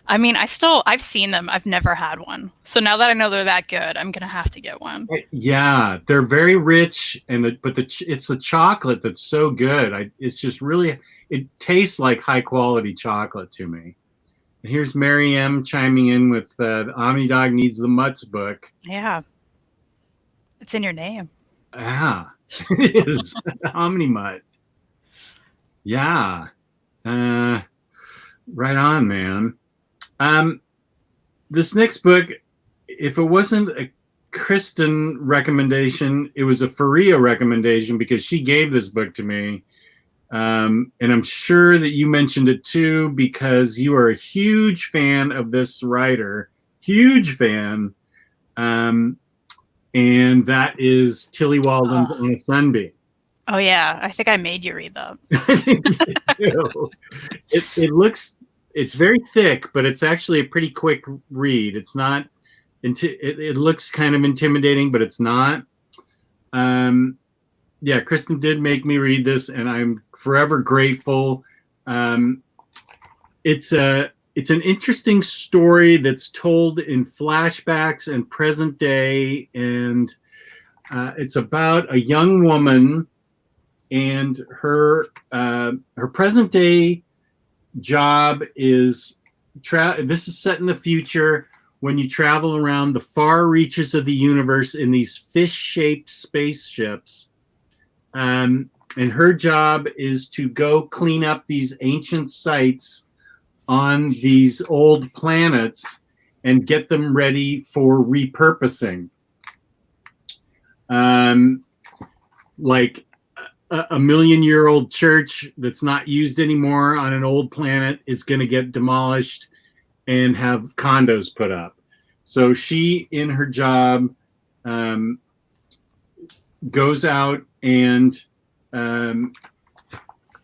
I mean, I've seen them. I've never had one. So now that I know they're that good, I'm gonna have to get one. Yeah, they're very rich, it's the chocolate that's so good. It's just really, it tastes like high quality chocolate to me. And here's Mary M chiming in with the OmniDog Needs the Mutts book. Yeah, it's in your name. Yeah, it is. OmniMutt. Yeah, right on, man. This next book, if it wasn't a Kristen recommendation, it was a Faria recommendation because she gave this book to me. And I'm sure that you mentioned it too because you are a huge fan of this writer. Huge fan. And that is Tilly Walden's On a Sunbeam. Oh, yeah. I think I made you read that. I think you do. It's very thick, but it's actually a pretty quick read. It's not, it looks kind of intimidating, but it's not. Yeah, Kristen did make me read this, and I'm forever grateful. It's an interesting story that's told in flashbacks and present day, and it's about a young woman and her present day job is this is set in the future when you travel around the far reaches of the universe in these fish-shaped spaceships. And her job is to go clean up these ancient sites on these old planets and get them ready for repurposing. Like a million-year-old church that's not used anymore on an old planet is going to get demolished and have condos put up. So she, in her job, goes out and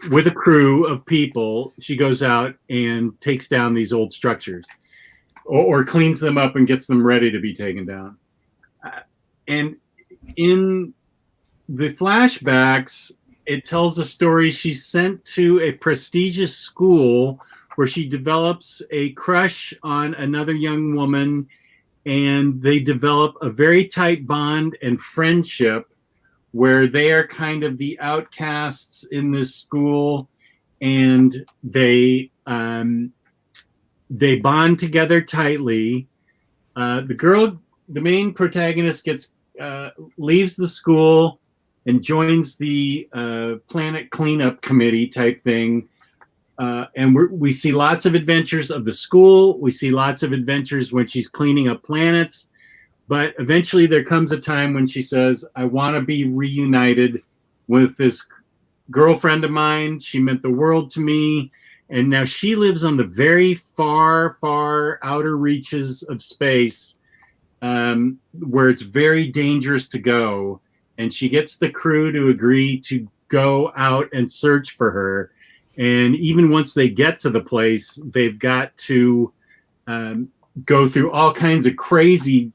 with a crew of people, she goes out and takes down these old structures or cleans them up and gets them ready to be taken down. And in the flashbacks, it tells a story. She's sent to a prestigious school where she develops a crush on another young woman, and they develop a very tight bond and friendship where they are kind of the outcasts in this school, and they bond together tightly. The main protagonist leaves the school and joins the planet cleanup committee type thing. And we see lots of adventures of the school. We see lots of adventures when she's cleaning up planets. But eventually there comes a time when she says, I want to be reunited with this girlfriend of mine. She meant the world to me. And now she lives on the very far, far outer reaches of space, where it's very dangerous to go. And she gets the crew to agree to go out and search for her. And even once they get to the place, they've got to go through all kinds of crazy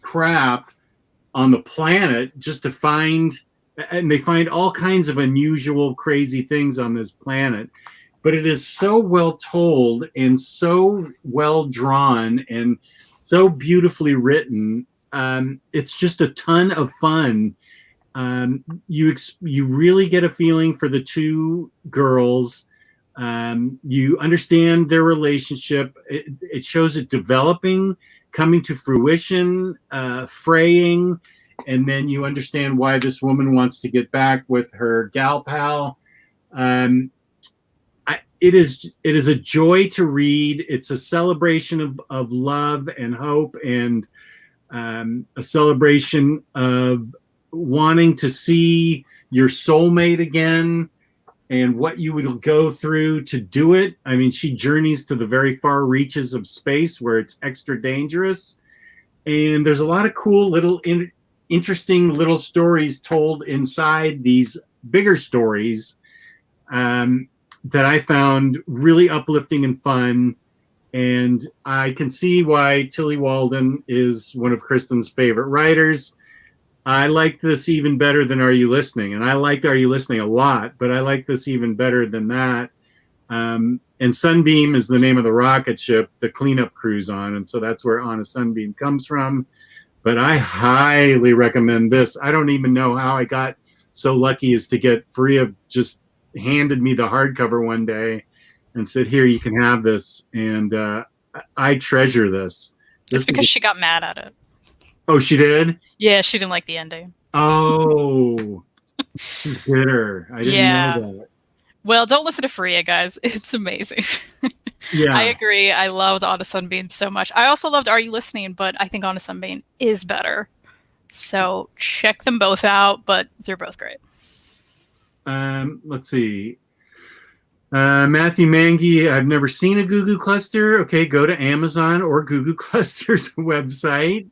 crap on the planet just to find, and they find all kinds of unusual, crazy things on this planet. But it is so well told and so well drawn and so beautifully written. It's just a ton of fun. You really get a feeling for the two girls. You understand their relationship. It shows it developing, coming to fruition, fraying, and then you understand why this woman wants to get back with her gal pal. It is a joy to read. It's a celebration of love and hope, and a celebration of wanting to see your soulmate again and what you would go through to do it. I mean, she journeys to the very far reaches of space where it's extra dangerous. And there's a lot of cool little interesting little stories told inside these bigger stories that I found really uplifting and fun. And I can see why Tilly Walden is one of Kristen's favorite writers. I like this even better than Are You Listening? And I liked Are You Listening a lot, but I like this even better than that. And Sunbeam is the name of the rocket ship the cleanup crew's on, and so that's where On a Sunbeam comes from. But I highly recommend this. I don't even know how I got so lucky as to get Freya just handed me the hardcover one day and said, here, you can have this. And I treasure this. It's because she got mad at it. Oh, she did? Yeah, she didn't like the ending. Oh, she's bitter. I didn't know that. Well, don't listen to Freya, guys. It's amazing. Yeah, I agree. I loved On a Sunbeam so much. I also loved Are You Listening? But I think On a Sunbeam is better. So check them both out, but they're both great. Let's see. Matthew Mangy, I've never seen a Goo Goo Cluster. Okay, go to Amazon or Goo Goo Cluster's website.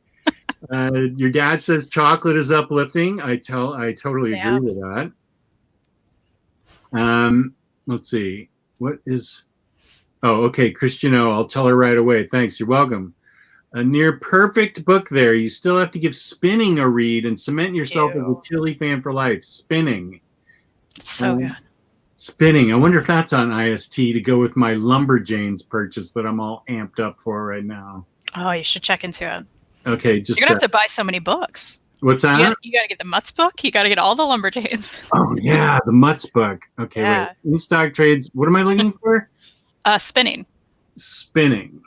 Your dad says chocolate is uplifting. I totally agree with that. Let's see. What is... Oh, okay, Christiano, I'll tell her right away. Thanks, you're welcome. A near perfect book there. You still have to give Spinning a read and cement yourself as a Tilly fan for life. Spinning. It's so good. Spinning. I wonder if that's on IST to go with my Lumberjanes purchase that I'm all amped up for right now. Oh, you should check into it. Okay, just... You're going to have to buy so many books. What's that? You got to get the Mutts book. You got to get all the Lumberjanes. Oh, yeah, the Mutts book. Okay, wait. In stock trades. What am I looking for? Spinning. Spinning.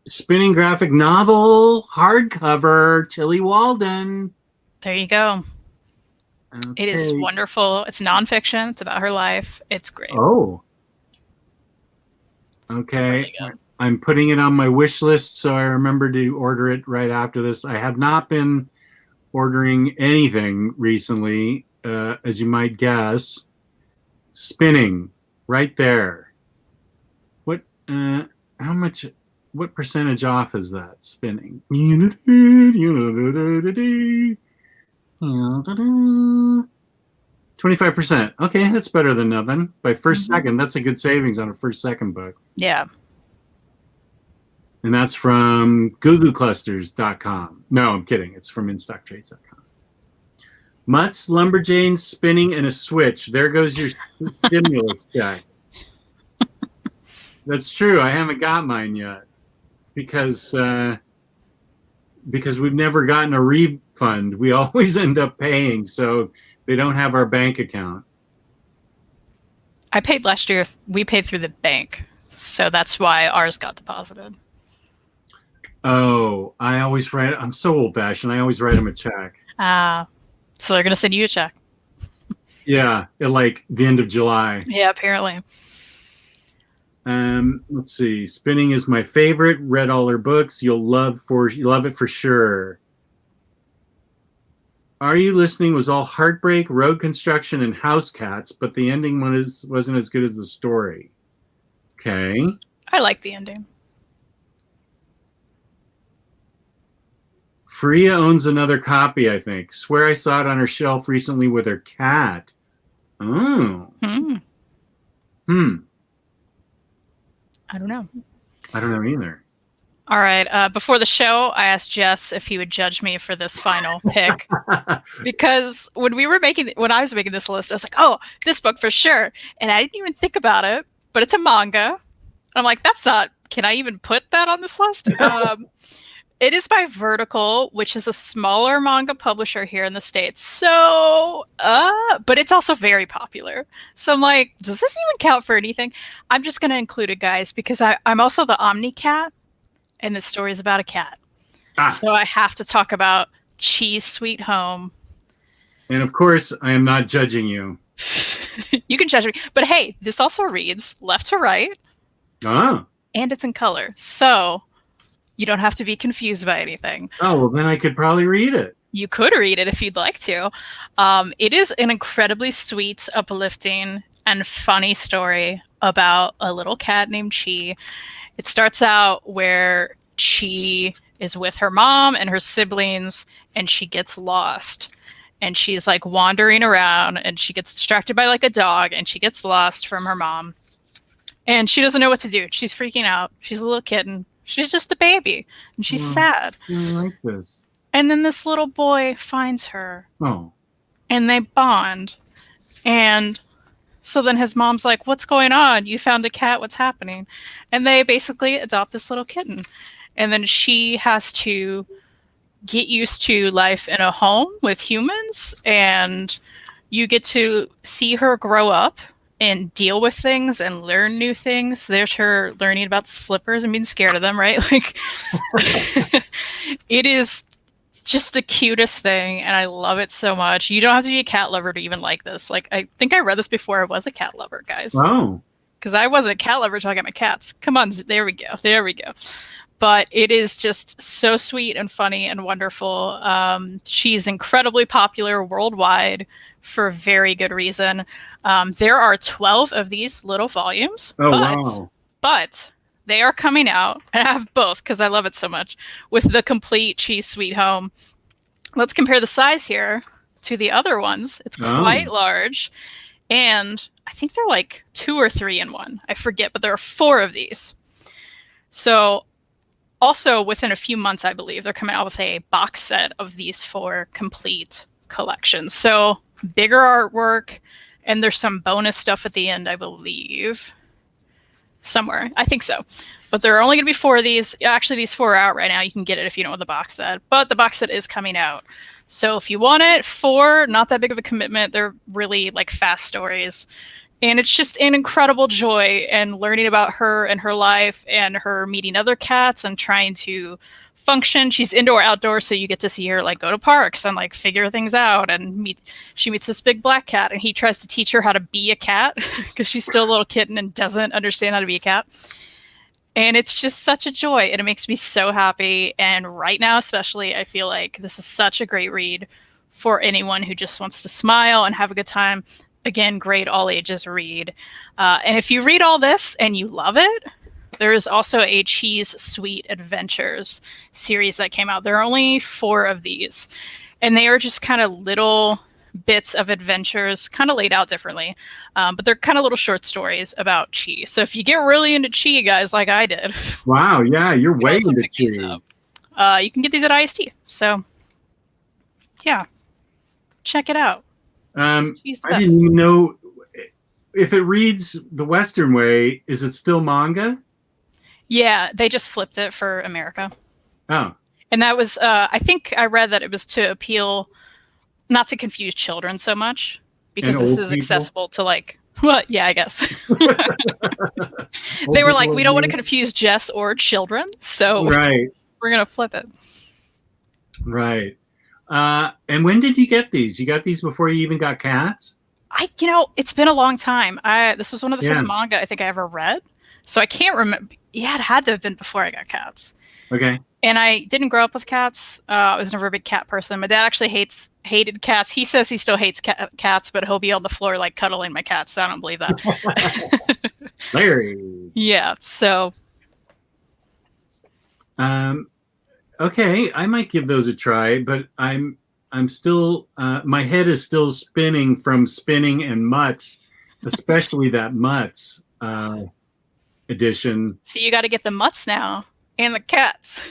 Spinning graphic novel, hardcover, Tilly Walden. There you go. Okay. It is wonderful. It's nonfiction. It's about her life. It's great. Oh. Okay. I'm putting it on my wish list, so I remember to order it right after this. I have not been ordering anything recently, as you might guess. Spinning, right there. What? How much? What percentage off is that? Spinning. 25%. Okay, that's better than nothing. By first second, that's a good savings on a first second book. Yeah. And that's from googleclusters.com. No, I'm kidding. It's from instocktrades.com. Mutts, Lumberjanes, Spinning, and a Switch. There goes your stimulus check. That's true. I haven't got mine yet because we've never gotten a refund. We always end up paying, so they don't have our bank account. I paid last year. We paid through the bank. So that's why ours got deposited. Oh, I always write. I'm so old fashioned. I always write them a check. So they're gonna send you a check. Yeah, at like the end of July. Yeah, apparently. Let's see. Spinning is my favorite. Read all her books. You'll love it for sure. Are You Listening was all heartbreak, road construction, and house cats, but the ending wasn't as good as the story. Okay. I like the ending. Freya owns another copy, I think. Swear I saw it on her shelf recently with her cat. Oh. I don't know. I don't know either. All right. Before the show, I asked Jess if he would judge me for this final pick because when I was making this list, I was like, "Oh, this book for sure," and I didn't even think about it. But it's a manga. And I'm like, "That's not. Can I even put that on this list?" It is by Vertical, which is a smaller manga publisher here in the States. So, but it's also very popular. So I'm like, does this even count for anything? I'm just going to include it, guys, because I'm also the OmniCat, and this story is about a cat. So I have to talk about Cheese Sweet Home. And of course, I am not judging you. You can judge me. But hey, this also reads left to right. Ah. And it's in color. So you don't have to be confused by anything. Oh, well, then I could probably read it. You could read it if you'd like to. It is an incredibly sweet, uplifting, and funny story about a little cat named Chi. It starts out where Chi is with her mom and her siblings, and she gets lost. And she's like wandering around, and she gets distracted by like a dog, and she gets lost from her mom. And she doesn't know what to do. She's freaking out. She's a little kitten. She's just a baby, and she's sad. I like this. And then this little boy finds her. Oh. And they bond. And so then his mom's like, "What's going on? You found a cat. What's happening?" And they basically adopt this little kitten. And then she has to get used to life in a home with humans. And you get to see her grow up and deal with things and learn new things. There's her learning about slippers and being scared of them, right? Like, it is just the cutest thing, and I love it so much. You don't have to be a cat lover to even like this. Like, I think I read this before I was a cat lover, guys. Oh. Because I wasn't a cat lover until I got my cats. Come on, there we go. There we go. But it is just so sweet and funny and wonderful. She's incredibly popular worldwide for very good reason. There are 12 of these little volumes. Oh, wow. But they are coming out, and I have both because I love it so much, with the complete Cheese Sweet Home. Let's compare the size here to the other ones. It's quite large, and I think they're like 2 or 3 in one. I forget, but there are 4 of these. So also within a few months, I believe, they're coming out with a box set of these 4 complete collections. So bigger artwork, and there's some bonus stuff at the end, I believe. Somewhere. I think so. But there are only going to be 4 of these. Actually, these 4 are out right now. You can get it if you don't want the box set. But the box set is coming out. So if you want it, 4, not that big of a commitment. They're really like fast stories. And it's just an incredible joy and learning about her and her life and her meeting other cats and trying to function. She's indoor outdoor, so you get to see her like go to parks and like figure things out. And she meets this big black cat, and he tries to teach her how to be a cat because she's still a little kitten and doesn't understand how to be a cat. And it's just such a joy, and it makes me so happy. And right now, especially, I feel like this is such a great read for anyone who just wants to smile and have a good time. Again, great all ages read. And if you read all this and you love it, there is also a Cheese Sweet Adventures series that came out. There are only 4 of these, and they are just kind of little bits of adventures, kind of laid out differently. But they're kind of little short stories about Chi. So if you get really into Chi, guys, like I did. Wow, yeah, you're way into Chi. You can get these at IST. So, yeah, check it out. I didn't even know if it reads the Western way. Is it still manga? Yeah, they just flipped it for America. Oh. And that was, I think I read that it was to appeal, not to confuse children so much, because this is accessible to like Well, yeah, I guess. They were like, we don't want to confuse Jess or children, so right. we're going to flip it. Right. And when did you get these? You got these before you even got cats? It's been a long time. This was one of the first manga I think I ever read, so I can't remember. Yeah, it had to have been before I got cats. Okay. And I didn't grow up with cats. I was never a big cat person. My dad actually hated cats. He says he still hates cats, but he'll be on the floor like cuddling my cats. So I don't believe that. Larry. Yeah. So. Okay, I might give those a try, but I'm still my head is still spinning from Spinning and Mutts, especially that Mutts edition. So you got to get the Mutts now and the cats.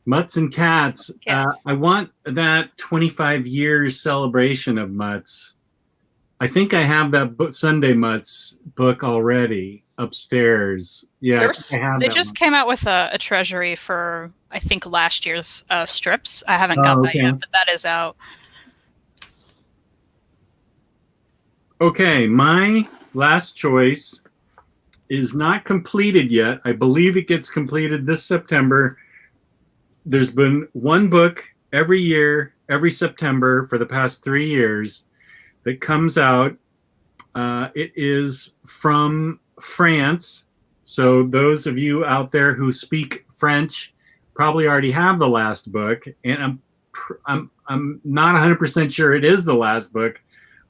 Mutts and cats. I want that 25 years celebration of Mutts. I think I have that Sunday Mutts book already upstairs. Yeah, they just came out with a treasury for I think last year's strips. I haven't got that yet, but that is out. Okay, my last choice is not completed yet. I believe it gets completed this September. There's been one book every year, every September for the past 3 years that comes out. It is from France. So those of you out there who speak French probably already have the last book. And I'm not 100% sure it is the last book,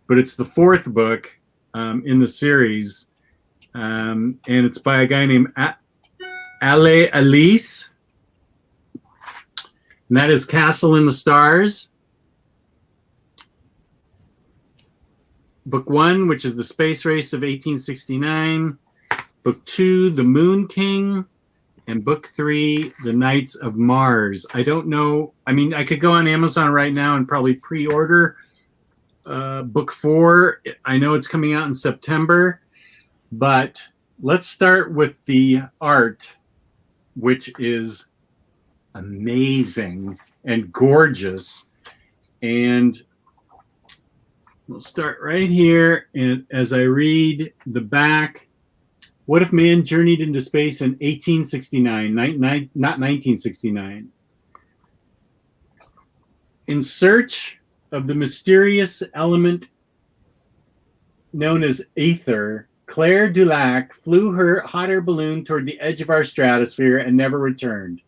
but it's the fourth book in the series. And it's by a guy named Ale Alice. And that is Castle in the Stars. Book 1, which is The Space Race of 1869. Book 2, The Moon King. And Book 3, The Knights of Mars. I don't know. I mean, I could go on Amazon right now and probably pre-order Book 4. I know it's coming out in September. But let's start with the art, which is amazing and gorgeous. And we'll start right here. And as I read the back, what if man journeyed into space in 1869, not 1969? In search of the mysterious element known as ether, Claire Dulac flew her hot air balloon toward the edge of our stratosphere and never returned.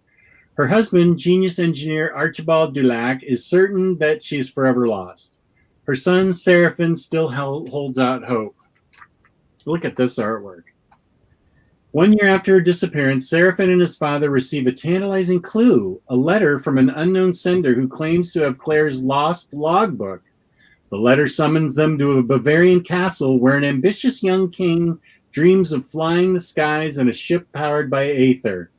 Her husband, genius engineer Archibald Dulac, is certain that she is forever lost. Her son, Seraphin, still holds out hope. Look at this artwork. 1 year after her disappearance, Seraphin and his father receive a tantalizing clue, a letter from an unknown sender who claims to have Claire's lost logbook. The letter summons them to a Bavarian castle where an ambitious young king dreams of flying the skies in a ship powered by aether.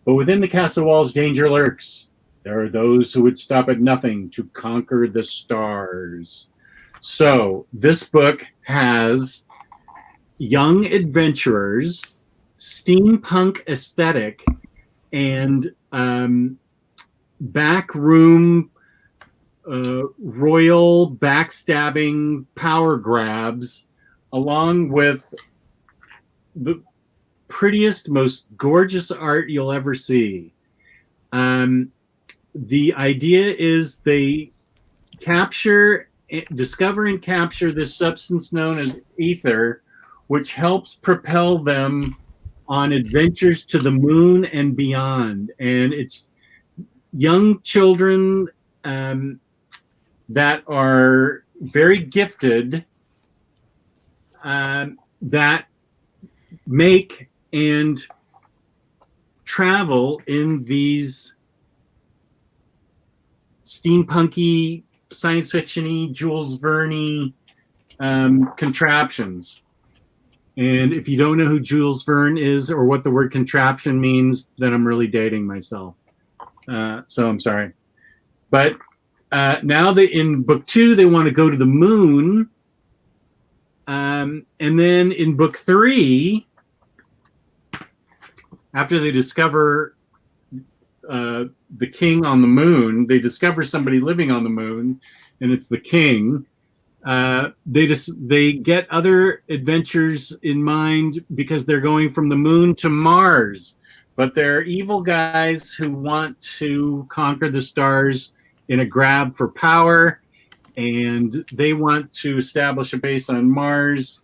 But within the castle walls, danger lurks. There are those who would stop at nothing to conquer the stars. So this book has young adventurers, steampunk aesthetic, and backroom royal backstabbing power grabs, along with the prettiest, most gorgeous art you'll ever see. The idea is they discover and capture this substance known as ether, which helps propel them on adventures to the moon and beyond. And it's young children that are very gifted that make and travel in these steampunky, science fiction-y, Jules Verne contraptions. And if you don't know who Jules Verne is or what the word contraption means, then I'm really dating myself. So I'm sorry. But now in book 2, they want to go to the moon. And then in book 3, after they discover the king on the moon, they discover somebody living on the moon, and it's the king. They get other adventures in mind because they're going from the moon to Mars, but they're evil guys who want to conquer the stars in a grab for power, and they want to establish a base on Mars.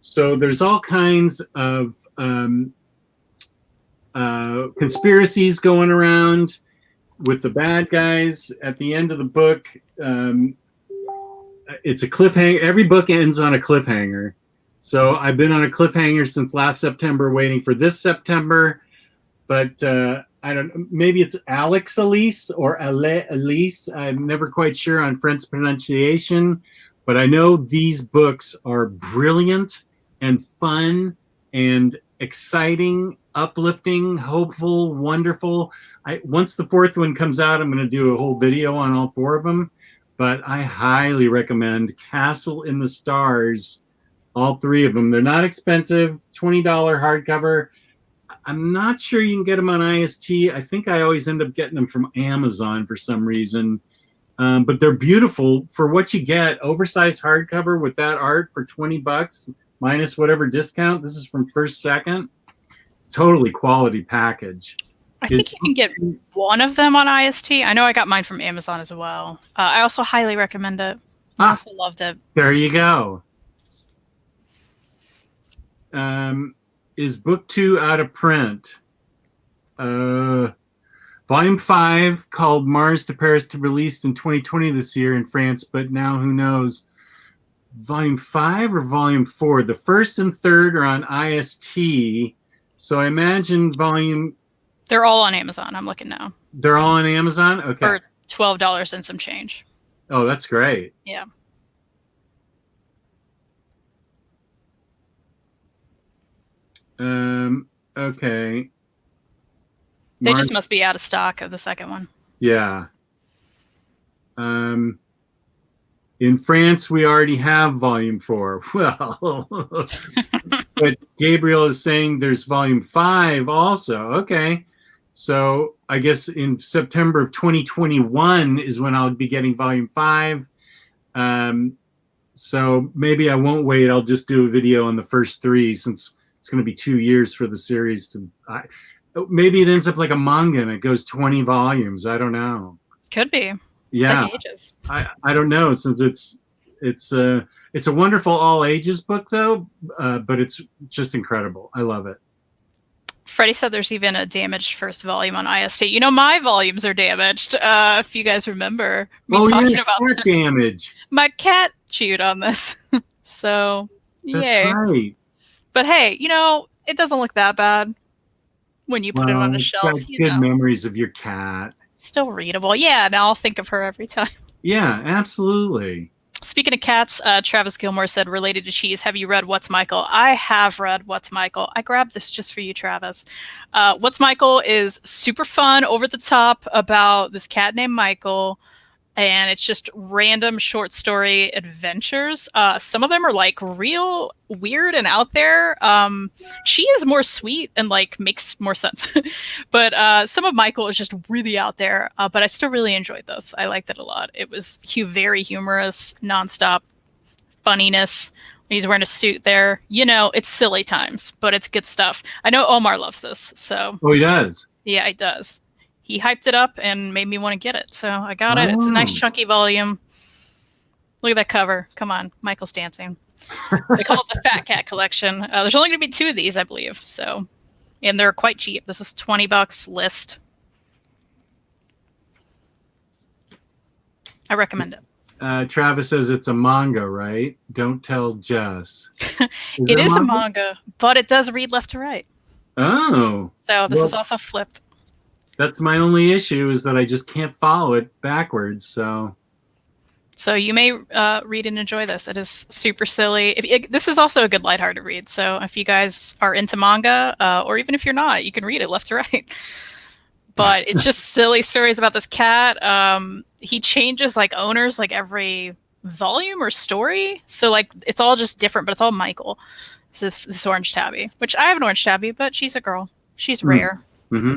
So there's all kinds of conspiracies going around with the bad guys. At the end of the book, it's a cliffhanger. Every book ends on a cliffhanger. So I've been on a cliffhanger since last September, waiting for this September. But I don't. Maybe it's Alex Elise or Elise. I'm never quite sure on French pronunciation. But I know these books are brilliant and fun and exciting, uplifting, hopeful, wonderful. Once the fourth one comes out, I'm going to do a whole video on all four of them. But I highly recommend Castle in the Stars, all three of them. They're not expensive, $20 hardcover. I'm not sure you can get them on IST. I think I always end up getting them from Amazon for some reason. But they're beautiful for what you get. Oversized hardcover with that art for $20 minus whatever discount. This is from First Second. Totally quality package. I think you can get one of them on IST. I know I got mine from Amazon as well. I also highly recommend it. I also loved it. There you go. Is book 2 out of print? Volume 5, called Mars to Paris, to released in 2020 this year in France, but now who knows? Volume 5 or Volume 4? The first and third are on IST, so I imagine volume... They're all on Amazon. I'm looking now. They're all on Amazon? Okay. For $12 and some change. Oh, that's great. Yeah. Okay. They just must be out of stock of the second one. Yeah. In France, we already have volume 4. Well, but Gabriel is saying there's volume 5 also. Okay. So I guess in September of 2021 is when I'll be getting volume 5. So maybe I won't wait. I'll just do a video on the first 3 since it's going to be 2 years for the series to... maybe it ends up like a manga and it goes 20 volumes. I don't know. Could be. Yeah. It's like ages. I don't know, since it's a wonderful all ages book though, but it's just incredible. I love it. Freddie said there's even a damaged first volume on IST. You know, my volumes are damaged. If you guys remember me talking about this. Damage. My cat chewed on this. So, yay. That's right. But hey, you know, it doesn't look that bad when you put it on a shelf. Good memories of your cat. Still readable. Yeah, now I'll think of her every time. Yeah, absolutely. Speaking of cats, Travis Gilmore said, related to cheese, have you read What's Michael? I have read What's Michael. I grabbed this just for you, Travis. What's Michael is super fun, over the top, about this cat named Michael. And it's just random short story adventures. Some of them are like real weird and out there. She is more sweet and like makes more sense. But some of Michael is just really out there. But I still really enjoyed this. I liked it a lot. It was very humorous, nonstop funniness. He's wearing a suit there. You know, it's silly times, but it's good stuff. I know Omar loves this. So. Oh, he does? Yeah, he does. He hyped it up and made me want to get it. So I got it. It's a nice chunky volume. Look at that cover. Come on. Michael's dancing. They call it the Fat Cat Collection. There's only going to be 2 of these, I believe. So, and they're quite cheap. This is $20 list. I recommend it. Travis says it's a manga, right? Don't tell Jess. It is a manga, but it does read left to right. Oh. So this is also flipped. That's my only issue, is that I just can't follow it backwards. So you may read and enjoy this. It is super silly. This is also a good lighthearted read. So if you guys are into manga, or even if you're not, you can read it left to right. But it's just silly stories about this cat. He changes like owners like every volume or story. So like it's all just different, but it's all Michael. This orange tabby, which I have an orange tabby, but she's a girl. She's rare. Mm-hmm.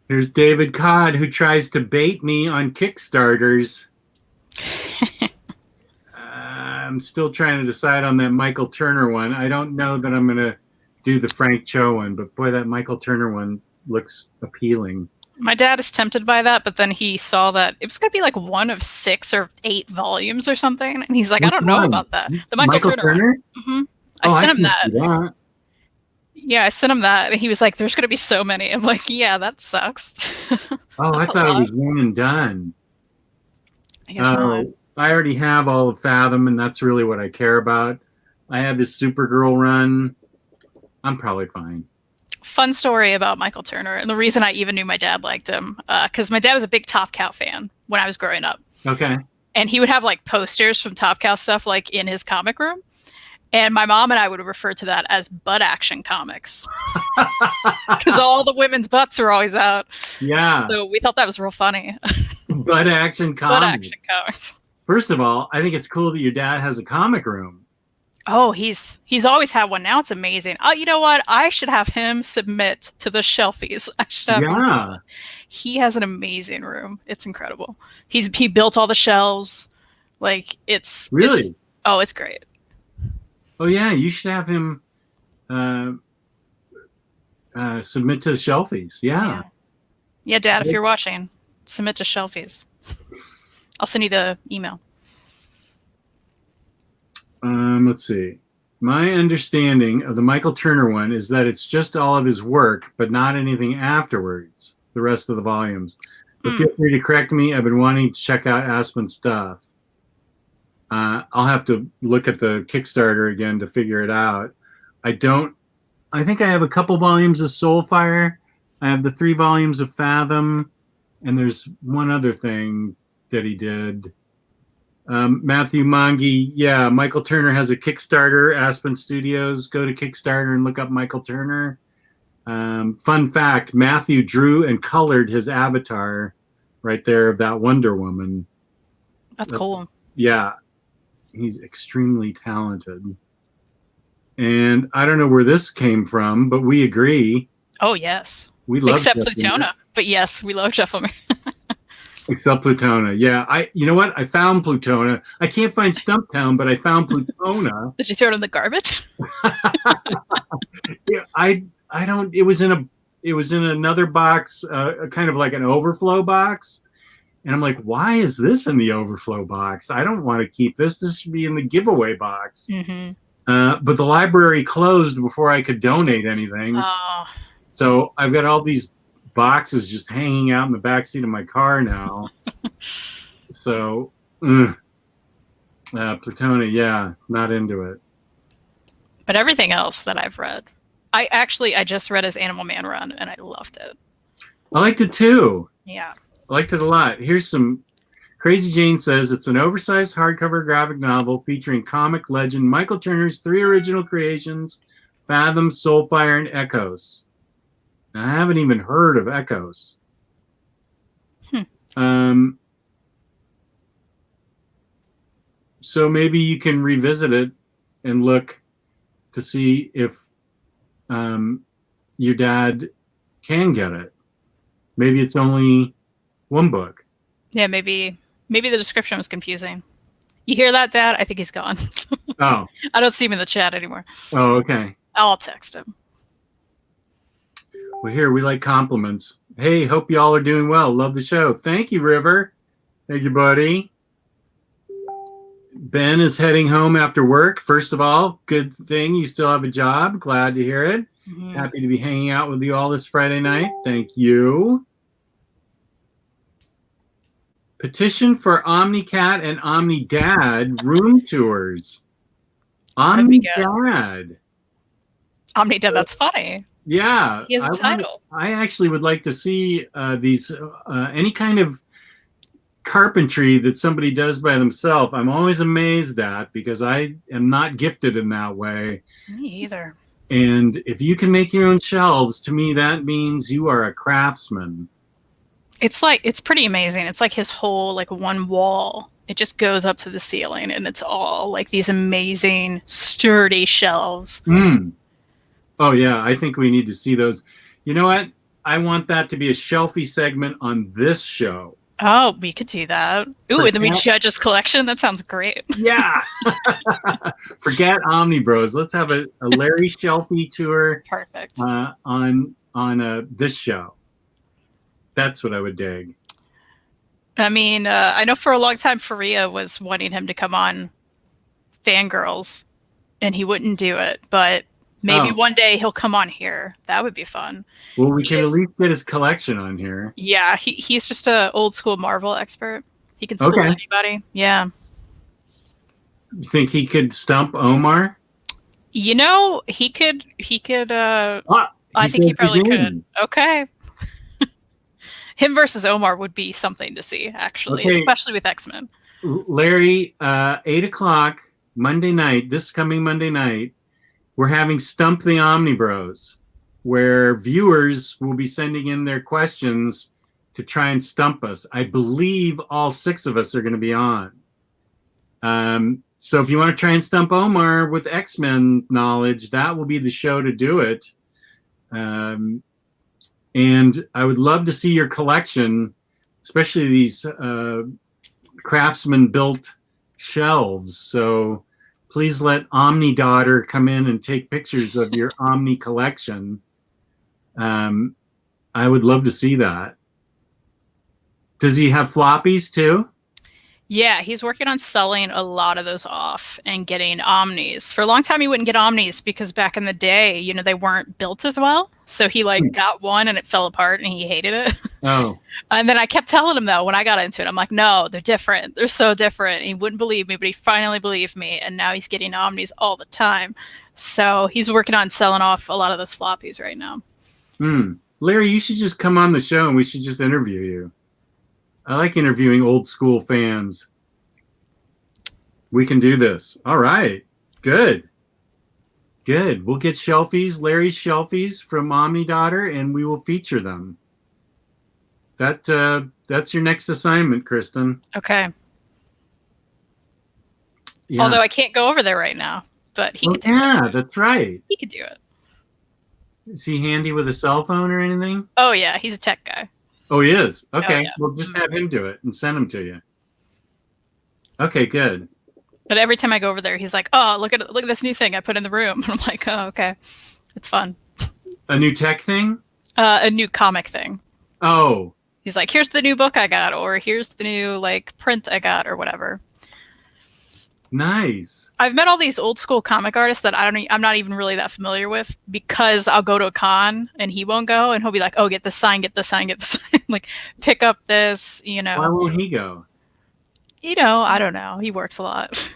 Here's David Codd, who tries to bait me on Kickstarters. I'm still trying to decide on that Michael Turner one. I don't know that I'm going to do the Frank Cho one, but boy, that Michael Turner one looks appealing. My dad is tempted by that, but then he saw that it was going to be like one of 6 or 8 volumes or something, and he's like, Which I don't know one? about that. The Michael Turner one. Mm-hmm. I sent him that. Yeah, I sent him that, and he was like, there's going to be so many. I'm like, yeah, that sucks. I thought it was one and done. I guess not. I already have all of Fathom, and that's really what I care about. I have this Supergirl run. I'm probably fine. Fun story about Michael Turner, and the reason I even knew my dad liked him, because my dad was a big Top Cow fan when I was growing up. Okay. And he would have like posters from Top Cow stuff like in his comic room. And my mom and I would refer to that as butt action comics. Because all the women's butts were always out. Yeah. So we thought that was real funny. Butt action comics. Butt action comics. First of all, I think it's cool that your dad has a comic room. Oh, he's always had one. Now it's amazing. Oh, you know what? I should have him submit to the shelfies. I should have him. He has an amazing room. It's incredible. He built all the shelves. Like it's really. It's great. Oh yeah, you should have him submit to shelfies. Yeah. Yeah, Dad, if you're watching, submit to shelfies. I'll send you the email. Let's see. My understanding of the Michael Turner one is that it's just all of his work, but not anything afterwards, the rest of the volumes. But feel free to correct me. I've been wanting to check out Aspen's stuff. I'll have to look at the Kickstarter again to figure it out. I think I have a couple volumes of Soulfire. I have the 3 volumes of Fathom, and there's one other thing that he did. Matthew Mongi, yeah, Michael Turner has a Kickstarter, Aspen Studios. Go to Kickstarter and look up Michael Turner. Fun fact, Matthew drew and colored his avatar right there of that Wonder Woman. That's cool. Yeah, he's extremely talented. And I don't know where this came from, but we agree. Oh, yes. We love Except Jeff Plutona. Lemire. But yes, we love Jeff Lemire. Except Plutona. Yeah, you know what? I found Plutona. I can't find Stumptown, but I found Plutona. Did you throw it in the garbage? Yeah, I don't. It was in another box, kind of like an overflow box, and I'm like, why is this in the overflow box? I don't want to keep this. This should be in the giveaway box. Mm-hmm. But the library closed before I could donate anything. Oh. So I've got all these boxes just hanging out in the backseat of my car now. So, Plutona, yeah, not into it. But everything else that I've read, I just read his Animal Man run, and I loved it. I liked it too. Yeah. I liked it a lot. Here's some. Crazy Jane says it's an oversized hardcover graphic novel featuring comic legend Michael Turner's 3 original creations, Fathom, Soulfire, and Echoes. Now, I haven't even heard of Echoes. So maybe you can revisit it and look to see if your dad can get it. Maybe it's only 1 book. Yeah, maybe the description was confusing. You hear that, Dad? I think he's gone. Oh. I don't see him in the chat anymore. Oh, okay. I'll text him. Well, here, we like compliments. Hey, hope y'all are doing well. Love the show. Thank you, River. Thank you, buddy. Ben is heading home after work. First of all, good thing you still have a job. Glad to hear it. Mm-hmm. Happy to be hanging out with you all this Friday night. Thank you. Petition for OmniCat and OmniDad room tours. OmniDad. OmniDad, that's funny. Yeah. He has a title. I actually would like to see these, any kind of carpentry that somebody does by themselves. I'm always amazed at, because I am not gifted in that way. Me either. And if you can make your own shelves, to me, that means you are a craftsman. It's pretty amazing. It's like his whole, like, one wall. It just goes up to the ceiling, and it's all like these amazing, sturdy shelves. Oh, yeah. I think we need to see those. You know what? I want that to be a shelfie segment on this show. Oh, we could do that. Ooh, and then we Forget- judge his collection. That sounds great. Yeah. Forget Omni Bros. Let's have a Larry Shelfie tour Perfect. on this show. That's what I would dig. I mean, I know for a long time Faria was wanting him to come on Fangirls, and he wouldn't do it. But maybe one day he'll come on here. That would be fun. Well, we can at least get his collection on here. Yeah, he's just a old school Marvel expert. He can school anybody. Yeah. You think he could stump Omar? You know, he could. I think he probably could. Okay. Him versus Omar would be something to see, actually, especially with X-Men. Larry, 8:00 Monday night, this coming Monday night, we're having Stump the Omni Bros, where viewers will be sending in their questions to try and stump us. I believe all 6 of us are going to be on. So if you want to try and stump Omar with X-Men knowledge, that will be the show to do it. And I would love to see your collection, especially these craftsman-built shelves. So please let Omni Daughter come in and take pictures of your Omni collection. I would love to see that. Does he have floppies too? Yeah, he's working on selling a lot of those off and getting Omnis. For a long time, he wouldn't get Omnis because back in the day, you know, they weren't built as well. So he got one and it fell apart and he hated it. Oh. And then I kept telling him though, when I got into it, I'm like, no, they're different. They're so different. And he wouldn't believe me, but he finally believed me. And now he's getting Omnis all the time. So he's working on selling off a lot of those floppies right now. Larry, you should just come on the show and we should just interview you. I like interviewing old school fans. We can do this. All right. Good. We'll get shelfies, Larry's shelfies from Omni Daughter, and we will feature them. That's your next assignment, Kristen. Okay. Yeah. Although I can't go over there right now, but he could do it. Yeah, that's right. He could do it. Is he handy with a cell phone or anything? Oh, yeah. He's a tech guy. Oh, he is? Okay. Oh, yeah. Well, just have him do it and send him to you. Okay, good. But every time I go over there, he's like, "Oh, look at this new thing I put in the room." And I'm like, "Oh, okay, it's fun." A new tech thing? A new comic thing. Oh. He's like, "Here's the new book I got," or "Here's the new print I got," or whatever. Nice. I've met all these old school comic artists that I'm not even really that familiar with because I'll go to a con and he won't go and he'll be like, "Oh, get this sign, get this sign, get this sign." Like, pick up this, you know. Why won't he go? You know, I don't know. He works a lot.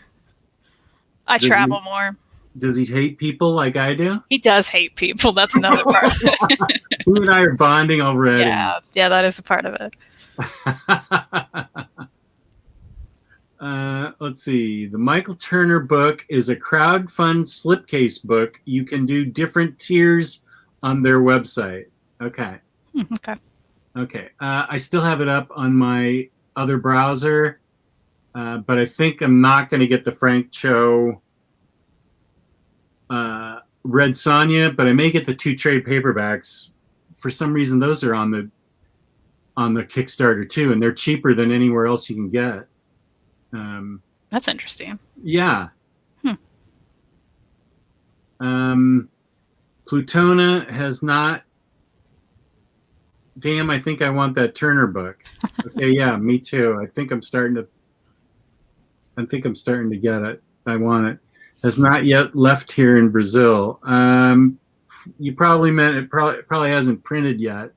I travel more. Does he hate people like I do? He does hate people. That's another part of it. You and I are bonding already. Yeah, that is a part of it. Let's see. The Michael Turner book is a crowdfund slipcase book. You can do different tiers on their website. Okay. Okay. I still have it up on my other browser. But I think I'm not going to get the Frank Cho Red Sonja, but I may get the 2 trade paperbacks. For some reason, those are on the Kickstarter too, and they're cheaper than anywhere else you can get. That's interesting. Yeah. Plutona has not. Damn, I think I want that Turner book. Okay, yeah, me too. I think I'm starting to get it. I want it. Has not yet left here in Brazil. You probably meant it probably hasn't printed yet.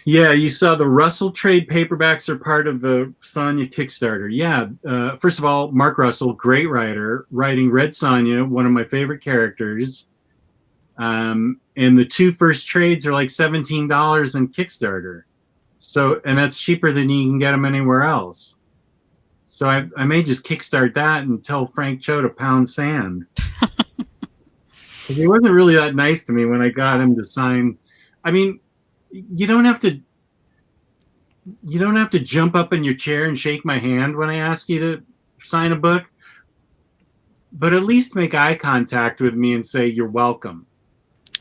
Yeah, you saw the Russell trade paperbacks are part of the Sonja Kickstarter. Yeah, first of all, Mark Russell, great writer, writing Red Sonja, one of my favorite characters. And the 2 first trades are like $17 in Kickstarter. So, and that's cheaper than you can get them anywhere else. So I may just kickstart that and tell Frank Cho to pound sand. He wasn't really that nice to me when I got him to sign. I mean, you don't have to jump up in your chair and shake my hand when I ask you to sign a book, but at least make eye contact with me and say you're welcome.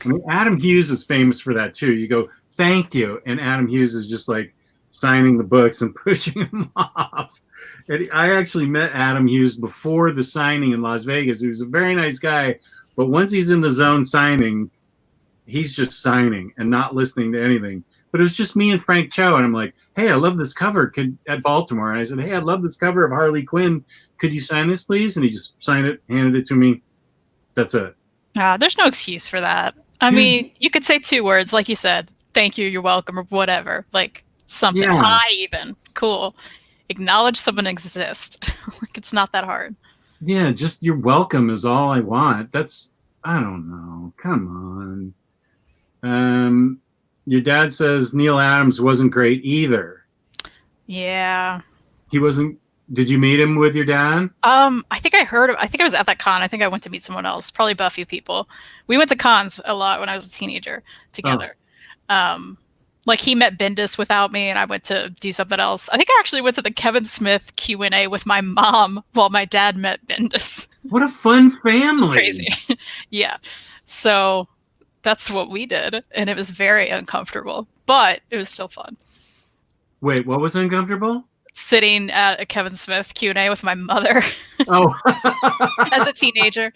I mean, Adam Hughes is famous for that too. You go, thank you. And Adam Hughes is just like signing the books and pushing them off. And I actually met Adam Hughes before the signing in Las Vegas. He was a very nice guy, but once he's in the zone signing, he's just signing and not listening to anything. But it was just me and Frank Cho, and I'm like, hey, I love this cover at Baltimore. And I said, hey, I love this cover of Harley Quinn. Could you sign this, please? And he just signed it, handed it to me. That's it. There's no excuse for that. I mean, you could say 2 words, like you said, thank you, you're welcome, or whatever. Like something. Yeah. Hi, even. Cool. Acknowledge someone exists. Like, it's not that hard. Yeah, just you're welcome is all I want. That's, I don't know. Come on. Your dad says Neil Adams wasn't great either. Yeah. He wasn't. Did you meet him with your dad? I think I was at that con. I think I went to meet someone else, probably Buffy people. We went to cons a lot when I was a teenager together. Oh. Like he met Bendis without me, and I went to do something else. I think I actually went to the Kevin Smith Q&A with my mom while my dad met Bendis. What a fun family! It's crazy. Yeah. So that's what we did, and it was very uncomfortable, but it was still fun. Wait, what was uncomfortable? Sitting at a Kevin Smith Q&A with my mother. Oh. As a teenager.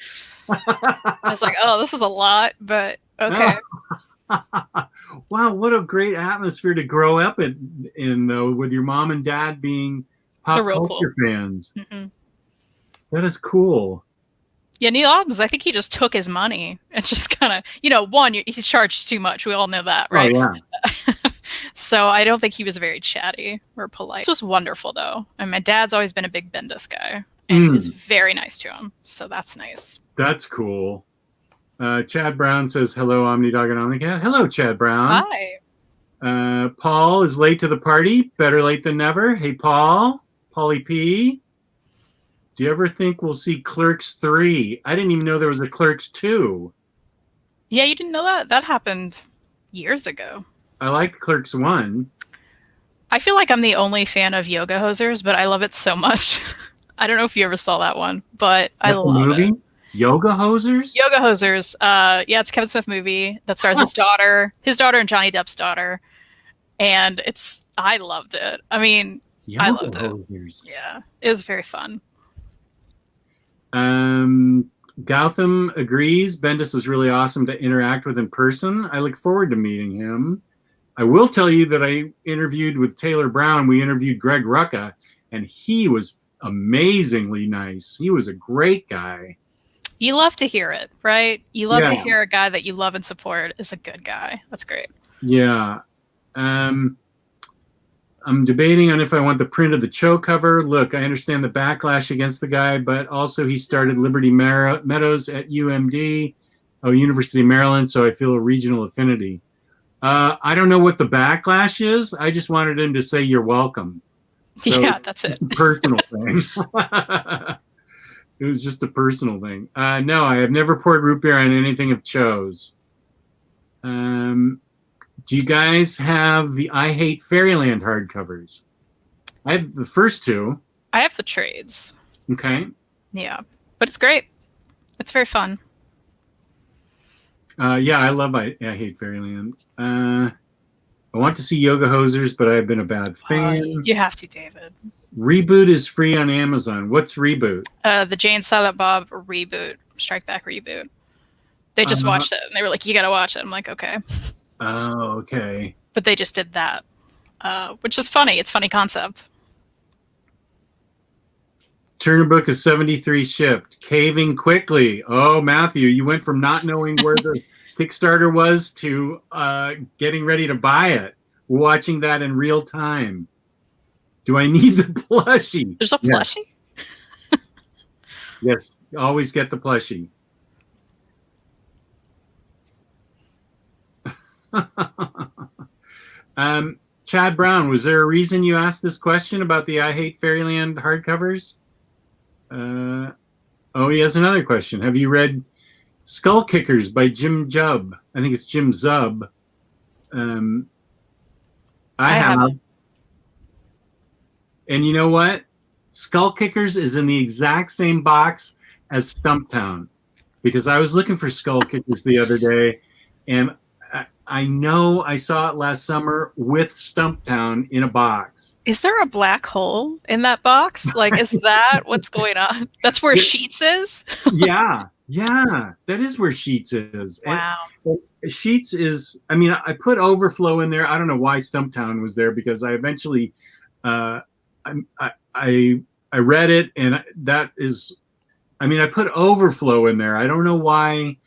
I was like, oh, this is a lot, but okay. Wow, what a great atmosphere to grow up in though, with your mom and dad being pop culture fans. Mm-hmm. That is cool. Yeah, Neil Adams, I think he just took his money and just kind of, one, he charged too much. We all know that, right? Oh, yeah. So I don't think he was very chatty or polite. This was wonderful, though. And my dad's always been a big Bendis guy, and he was very nice to him. So that's nice. That's cool. Chad Brown says, hello, OmniDog and OmniCat. Hello, Chad Brown. Hi. Paul is late to the party. Better late than never. Hey, Paul. Paulie P. Do you ever think we'll see Clerks 3? I didn't even know there was a Clerks 2. Yeah, you didn't know that? That happened years ago. I liked Clerks 1. I feel like I'm the only fan of Yoga Hosers, but I love it so much. I don't know if you ever saw that one, but I love it. Yoga Hosers? Yoga Hosers. Yeah, it's a Kevin Smith movie that stars his daughter and Johnny Depp's daughter. And I loved it. I mean, I loved it. Yeah, it was very fun. Gotham agrees. Bendis is really awesome to interact with in person. I look forward to meeting him. I will tell you that I interviewed with Taylor Brown. We interviewed Greg Rucka, and he was amazingly nice. He was a great guy. You love to hear it, right? You love to hear a guy that you love and support is a good guy. That's great. Yeah. I'm debating on if I want the print of the Cho cover. Look, I understand the backlash against the guy, but also he started Liberty Meadows at UMD, University of Maryland, so I feel a regional affinity. I don't know what the backlash is. I just wanted him to say you're welcome. So yeah, that's it. It's a personal thing. It was just a personal thing. No, I have never poured root beer on anything of Cho's. Do you guys have the I Hate Fairyland hardcovers? I have the first 2. I have the trades. Okay. Yeah, but it's great. It's very fun. Yeah, I love I Hate Fairyland. I want to see Yoga Hosers, but I've been a bad fan. You have to, David. Reboot is free on Amazon. What's Reboot? The Jane Silent Bob reboot, Strike Back reboot. They just watched it, and they were like, you got to watch it. I'm like, okay. Oh, okay. But they just did that, which is funny. It's a funny concept. Turner book is 73 shipped. Caving quickly. Oh, Matthew, you went from not knowing where the Kickstarter was to getting ready to buy it. We're watching that in real time. Do I need the plushie? There's a plushie? Yes, always get the plushie. Chad Brown, was there a reason you asked this question about the I Hate Fairyland hardcovers? He has another question. Have you read Skull Kickers by Jim Zub? I think it's Jim Zub. I have. And you know what? Skull Kickers is in the exact same box as Stumptown, because I was looking for Skull Kickers the other day, and I know I saw it last summer with Stumptown in a box. Is there a black hole in that box? Like, is that what's going on? That's where Sheets is? Yeah, that is where Sheets is. Wow. And Sheets is, I mean, I put Overflow in there. I don't know why Stumptown was there because I eventually, I read it, and that is, I mean, I put Overflow in there. I don't know why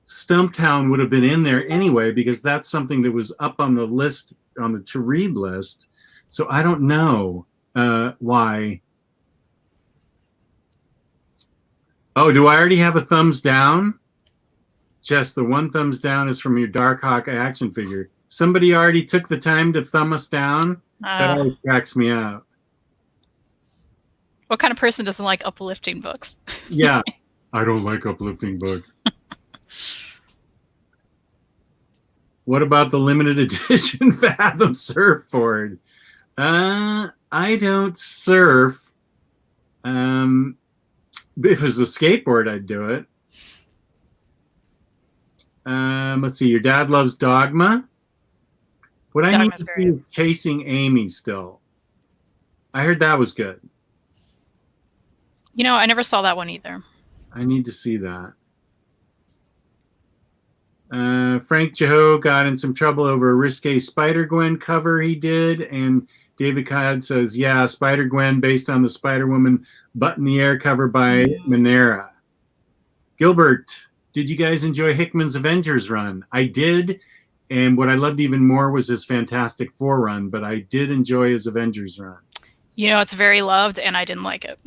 Stumptown would have been in there anyway, because that's something that was up on the list, on the to read list. So I don't know why. Oh, do I already have a thumbs down? Jess, the one thumbs down is from your Darkhawk action figure. Somebody already took the time to thumb us down? That always cracks me out. What kind of person doesn't like uplifting books? Yeah, I don't like uplifting books. What about the limited edition Fathom surfboard? I don't surf. If it was a skateboard, I'd do it. Let's see. Your dad loves Dogma. What I need to see is Chasing Amy still. I heard that was good. You know, I never saw that one either. I need to see that. Frank Jeho got in some trouble over a risque Spider-Gwen cover he did, and David Codd says, yeah, Spider-Gwen based on the Spider-Woman Butt in the Air cover by Manera. Gilbert, did you guys enjoy Hickman's Avengers run? I did, and what I loved even more was his Fantastic Four run, but I did enjoy his Avengers run. You know, it's very loved, and I didn't like it.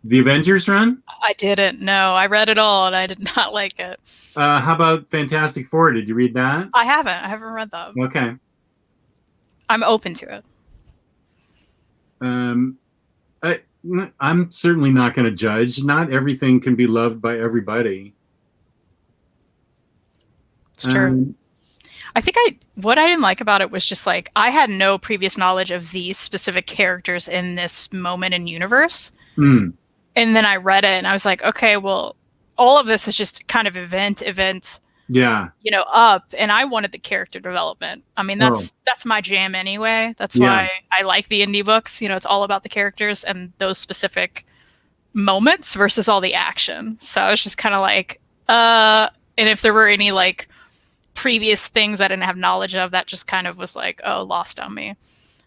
The Avengers run? I didn't. No, I read it all, and I did not like it. How about Fantastic Four? Did you read that? I haven't. I haven't read that. Okay. I'm open to it. I'm certainly not going to judge. Not everything can be loved by everybody. It's true. I think what I didn't like about it was just like, I had no previous knowledge of these specific characters in this moment and universe. Mm. And then I read it and I was like, okay, well, all of this is just kind of event, yeah, you know, up. And I wanted the character development. I mean, that's my jam anyway. That's why I like the indie books. You know, it's all about the characters and those specific moments versus all the action. So I was just kind of like, and if there were any like previous things I didn't have knowledge of, that just kind of was like, oh, lost on me.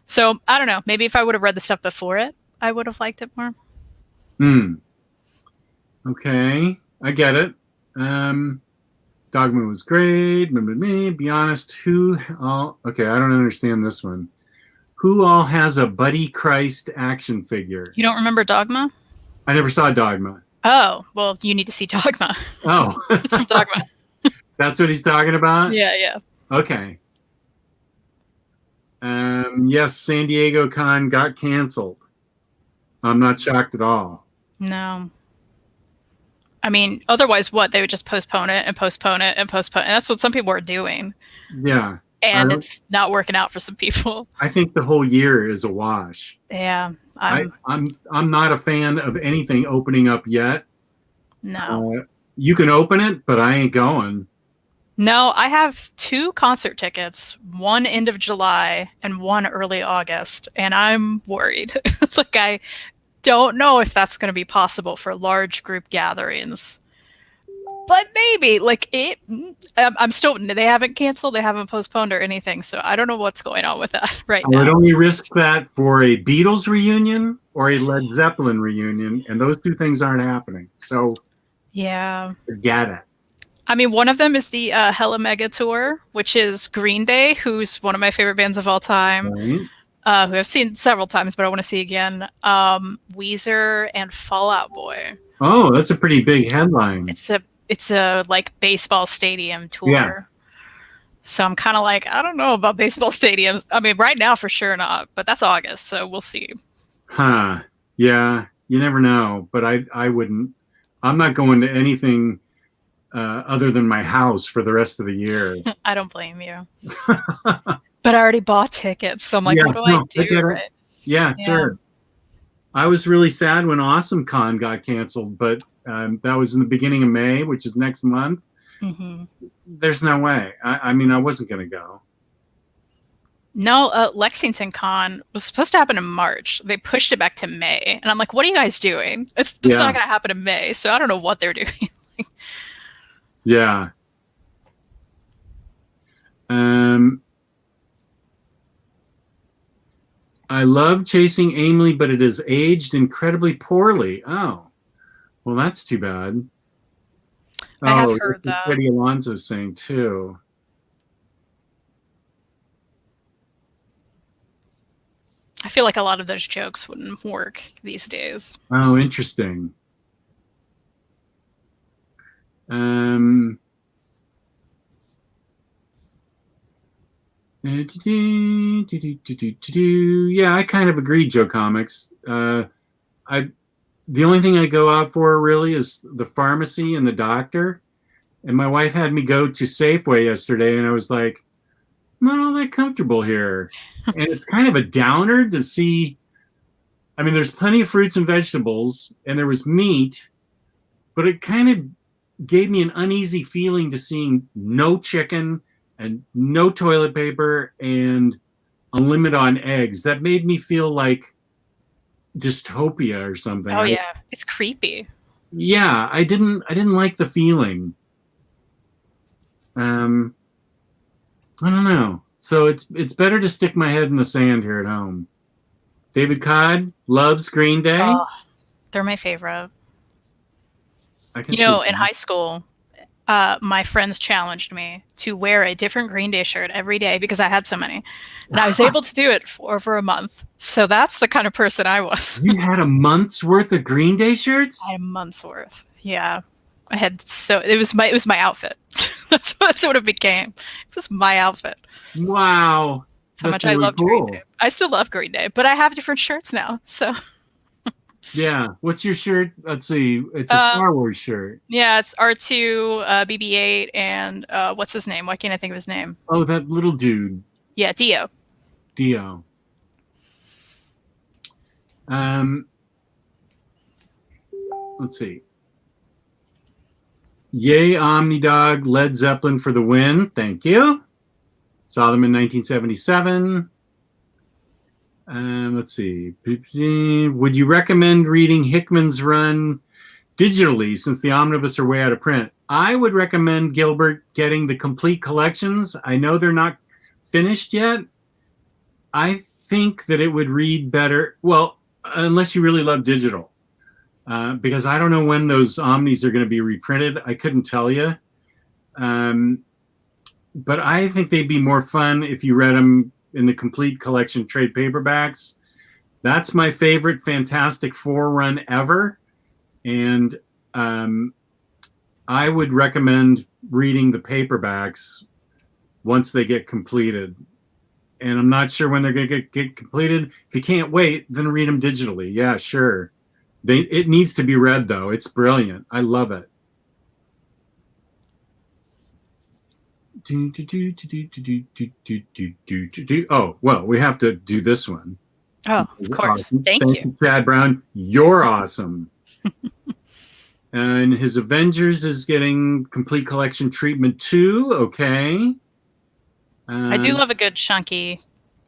So I don't know. Maybe if I would have read the stuff before it, I would have liked it more. Okay, I get it. Dogma was great. Be honest, who all... Okay, I don't understand this one. Who all has a Buddy Christ action figure? You don't remember Dogma? I never saw Dogma. Oh, well, you need to see Dogma. Oh. It's from Dogma. That's what he's talking about? Yeah. Okay. Yes, San Diego Con got canceled. I'm not shocked at all. No. I mean, otherwise what? They would just postpone it and postpone it and postpone it. And that's what some people are doing. Yeah. And it's not working out for some people. I think the whole year is a wash. Yeah. I'm not a fan of anything opening up yet. No. You can open it, but I ain't going. No, I have 2 concert tickets, one end of July and one early August, and I'm worried. Like, I don't know if that's going to be possible for large group gatherings. But maybe, like, I'm still, they haven't canceled, they haven't postponed or anything, so I don't know what's going on with that right now. I would only risk that for a Beatles reunion or a Led Zeppelin reunion, and those 2 things aren't happening. So, yeah. Forget it. I mean, one of them is the Hella Mega Tour, which is Green Day, who's one of my favorite bands of all time, Right. Who I've seen several times, but I want to see again. Weezer and Fall Out Boy. Oh, that's a pretty big headline. It's a like baseball stadium tour. Yeah. So I'm kind of like, I don't know about baseball stadiums. I mean, right now for sure not, but that's August, so we'll see. Huh. Yeah, you never know, but I wouldn't. I'm not going to anything other than my house for the rest of the year. I don't blame you. But I already bought tickets, so I'm like, what do I do? Right? Yeah, sure. I was really sad when Awesome Con got canceled, but that was in the beginning of May, which is next month. Mm-hmm. There's no way. I mean, I wasn't going to go. No, Lexington Con was supposed to happen in March. They pushed it back to May, and I'm like, "What are you guys doing? It's not going to happen in May." So I don't know what they're doing. Yeah. I love chasing Aimee, but it has aged incredibly poorly. Oh, well, that's too bad. I have heard that. Freddie Alonso's saying too. I feel like a lot of those jokes wouldn't work these days. Oh, interesting. Yeah, I kind of agree, Joe Comics. The only thing I go out for really is the pharmacy and the doctor. And my wife had me go to Safeway yesterday, and I was like, I'm not all that comfortable here. And it's kind of a downer to see. I mean, there's plenty of fruits and vegetables, and there was meat, but it kind of gave me an uneasy feeling to seeing no chicken and no toilet paper and a limit on eggs. That made me feel like dystopia or something. Oh yeah, it's creepy. Yeah, I didn't like the feeling. I don't know. So it's better to stick my head in the sand here at home. David Codd loves Green Day. Oh, they're my favorite. In high school, my friends challenged me to wear a different Green Day shirt every day because I had so many. And I was able to do it for a month. So that's the kind of person I was. You had a month's worth of Green Day shirts? I had a month's worth. Yeah. It was my outfit. That's what it became. It was my outfit. Wow. That's how much I loved Green Day. I still love Green Day, but I have different shirts now. So yeah. What's your shirt? Let's see. It's a Star Wars shirt. Yeah, it's R2, BB-8, and what's his name? Why can't I think of his name? Oh, that little dude. Yeah, Dio. Let's see. Yay, OmniDog, Led Zeppelin for the win. Thank you. Saw them in 1977. Let's see. Would you recommend reading Hickman's run digitally since the omnibus are way out of print? I would recommend Gilbert getting the complete collections. I know they're not finished yet. I think that it would read better. Well, unless you really love digital. Because I don't know when those Omnis are going to be reprinted. I couldn't tell you. But I think they'd be more fun if you read them in the complete collection trade paperbacks. That's my favorite Fantastic Four run ever. And I would recommend reading the paperbacks once they get completed. And I'm not sure when they're going to get completed. If you can't wait, then read them digitally. Yeah, sure. It needs to be read, though. It's brilliant. I love it. Oh, well, we have to do this one. Oh, of course. Awesome. Thank you. Chad Brown. You're awesome. And his Avengers is getting complete collection treatment too. Okay. I do love a good chunky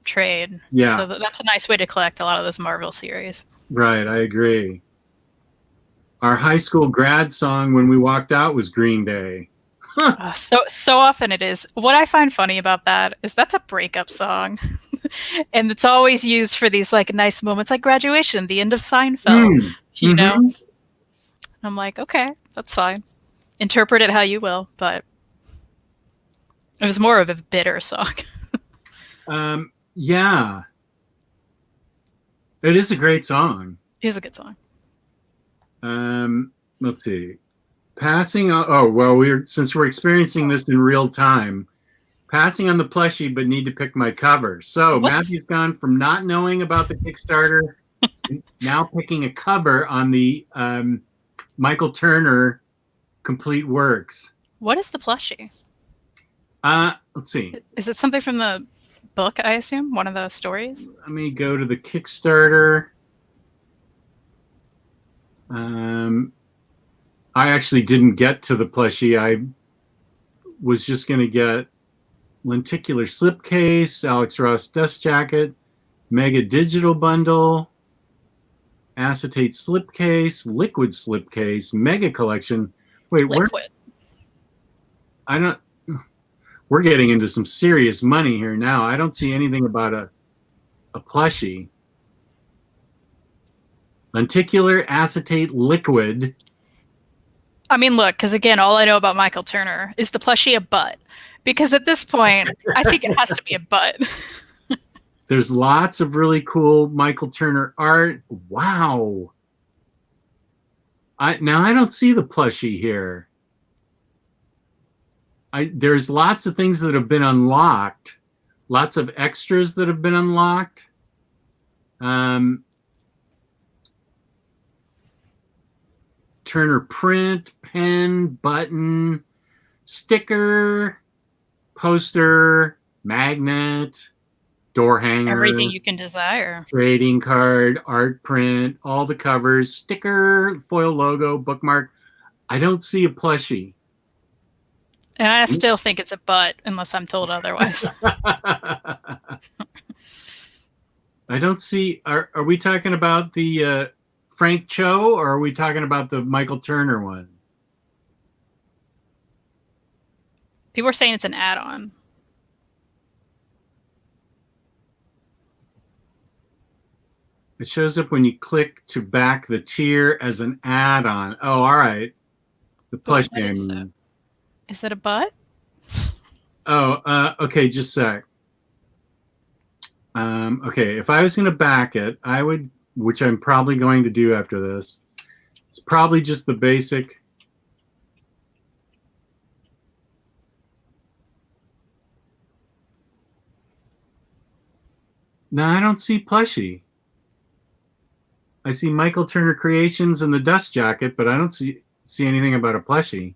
trade. Yeah. So that's a nice way to collect a lot of those Marvel series. Right, I agree. Our high school grad song when we walked out was Green Day. So often it is. What I find funny about that is that's a breakup song. And it's always used for these like nice moments like graduation, the end of Seinfeld, you know? I'm like, okay, that's fine. Interpret it how you will, but it was more of a bitter song. Yeah. It is a great song. It is a good song. Let's see. Passing on. Oh, well, since we're experiencing this in real time, passing on the plushie, but need to pick my cover. So Matthew's gone from not knowing about the Kickstarter, now picking a cover on the Michael Turner Complete Works. What is the plushie? Let's see. Is it something from the book, I assume? One of the stories? Let me go to the Kickstarter. I actually didn't get to the plushie. was just going to get lenticular slipcase, Alex Ross dust jacket, mega digital bundle, acetate slipcase, liquid slipcase, mega collection. Wait, Liquid. I don't. We're getting into some serious money here now. I don't see anything about a plushie. Lenticular acetate liquid. I mean, look, because again, all I know about Michael Turner is the plushie a butt. Because at this point, I think it has to be a butt. There's lots of really cool Michael Turner art. Wow. Now I don't see the plushie here. There's lots of things that have been unlocked. Lots of extras that have been unlocked. Turner print, pen, button, sticker, poster, magnet, door hanger, Everything you can desire. trading card, art print, all the covers, sticker, foil logo, bookmark. I don't see a plushie. And I still think it's a butt, unless I'm told otherwise. I don't see. Are we talking about the Frank Cho, or are we talking about the Michael Turner one? People are saying it's an add-on. It shows up when you click to back the tier as an add-on. Oh, all right. The plush game. Is it a butt? Oh, okay. Just a sec. Okay, if I was going to back it, I would, which I'm probably going to do after this. It's probably just the basic. No, I don't see plushie. I see Michael Turner Creations and the dust jacket, but I don't see anything about a plushie.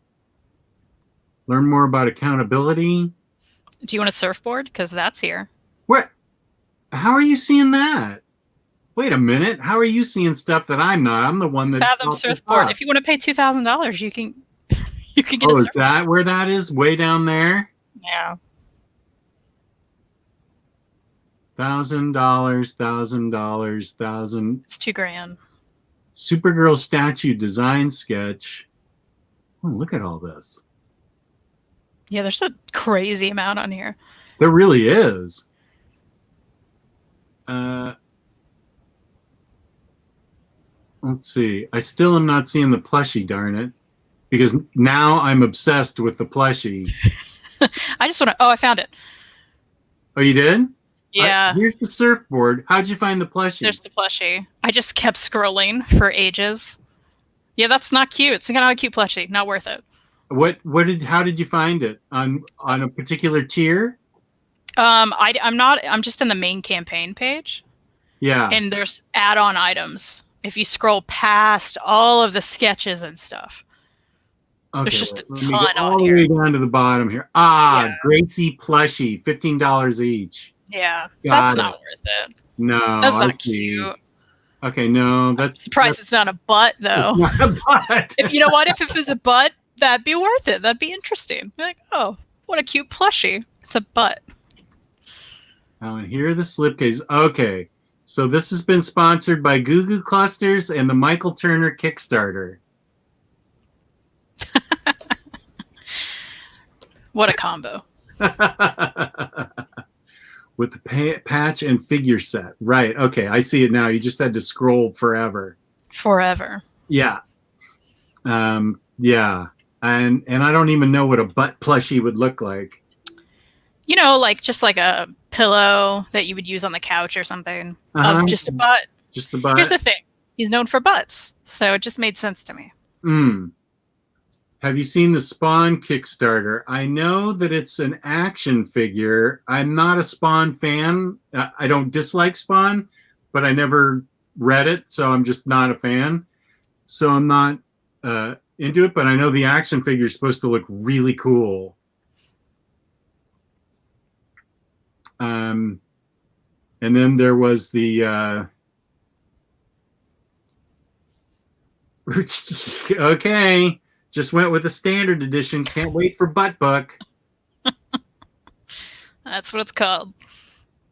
Learn more about accountability. Do you want a surfboard? Because that's here. What? How are you seeing that? Wait a minute. How are you seeing stuff that I'm not? I'm the one that. Fathom surfboard. If you want to pay $2,000, you can get a surfboard. Oh, is that where that is? Way down there? Yeah. $1,000, $1,000. It's $2,000. Supergirl statue design sketch. Oh, look at all this. Yeah, there's a crazy amount on here. There really is. Let's see. I still am not seeing the plushie, darn it. Because now I'm obsessed with the plushie. I just want to... Oh, I found it. Oh, you did? Yeah. Here's the surfboard. How'd you find the plushie? There's the plushie. I just kept scrolling for ages. Yeah, that's not cute. It's not a cute plushie. Not worth it. How did you find it? On a particular tier? I'm just in the main campaign page. Yeah. And there's add-on items. If you scroll past all of the sketches and stuff. Okay, there's just a let me ton go all on the here. way down to the bottom here. Ah, Yeah. Gracie plushie, $15 each. Yeah, Got that's it. not worth it. No, That's I not see. cute. Okay, no, I'm surprised it's not a butt, though. not a butt. If you know what, if it was a butt, that'd be worth it. That'd be interesting. Be like, oh, what a cute plushie. It's a butt. Oh, and here are the slipcases. Okay, so this has been sponsored by Goo Goo Clusters and the Michael Turner Kickstarter. What a combo. With the patch and figure set. Right, okay, I see it now. You just had to scroll forever. Forever. Yeah. Yeah. And I don't even know what a butt plushie would look like. You know, like just like a pillow that you would use on the couch or something of just a butt. Just the butt. Here's the thing. He's known for butts, so it just made sense to me. Have you seen the Spawn Kickstarter? I know that it's an action figure. I'm not a Spawn fan. I don't dislike Spawn, but I never read it, so I'm just not a fan. So I'm not into it, but I know the action figure is supposed to look really cool. And then there was the okay, just went with the standard edition. Can't wait for Butt Book. That's what it's called.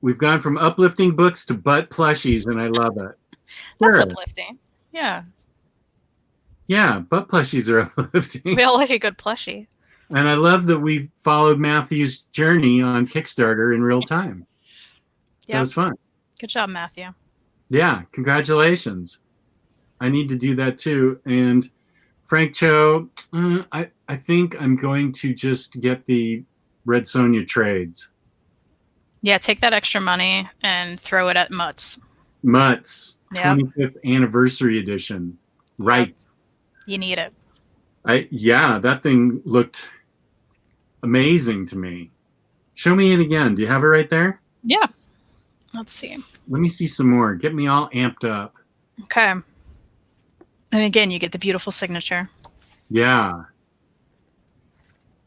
We've gone from uplifting books to butt plushies, and I love it. That's Sure. uplifting. Yeah. Yeah, butt plushies are uplifting. We all like a good plushie. And I love that we followed Matthew's journey on Kickstarter in real time. That was fun. Good job, Matthew. Yeah, congratulations. I need to do that too. And Frank Cho, I think I'm going to just get the Red Sonja trades. Yeah, take that extra money and throw it at Mutts. Mutts, Yep. 25th anniversary edition. Right. Yep. You need it. Yeah, that thing looked amazing to me. Show me it again. Do you have it right there? Yeah. Let's see. Let me see some more. Get me all amped up. Okay. And again, you get the beautiful signature. Yeah.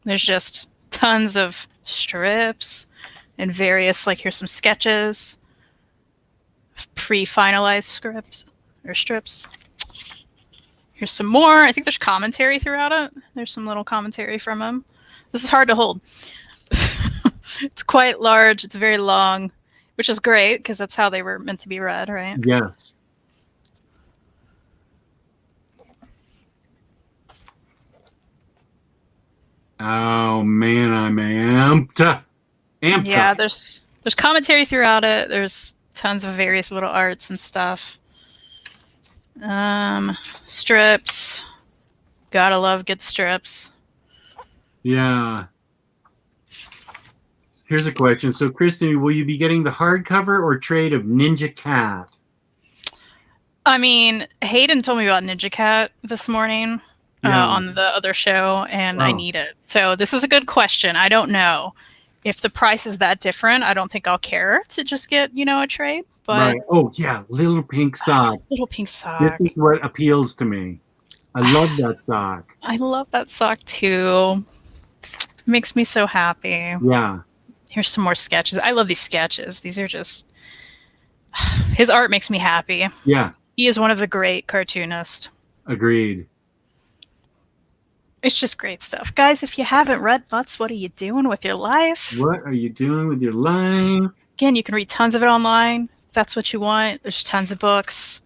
There's just tons of strips and various, like, here's some sketches, pre-finalized scripts or strips. Here's some more. I think there's commentary throughout it. There's some little commentary from him. This is hard to hold. It's quite large. It's very long, which is great because that's how they were meant to be read, right? Yes. Oh man, I'm amped. Yeah, there's commentary throughout it. There's tons of various little arts and stuff. Strips. Gotta love good strips. Yeah. Here's a question. So, Kristen, will you be getting the hardcover or trade of Ninja Cat? I mean, Hayden told me about Ninja Cat this morning on the other show, and I need it. So this is a good question. I don't know. If the price is that different, I don't think I'll care to just get, a trade. But right. Oh, yeah. Little pink sock. Little pink sock. This is what appeals to me. I love that sock. I love that sock, too. It makes me so happy. Yeah. Here's some more sketches. I love these sketches. These are just... His art makes me happy. Yeah. He is one of the great cartoonists. Agreed. It's just great stuff. Guys, if you haven't read Mutts, what are you doing with your life? What are you doing with your life? Again, you can read tons of it online. If that's what you want. There's tons of books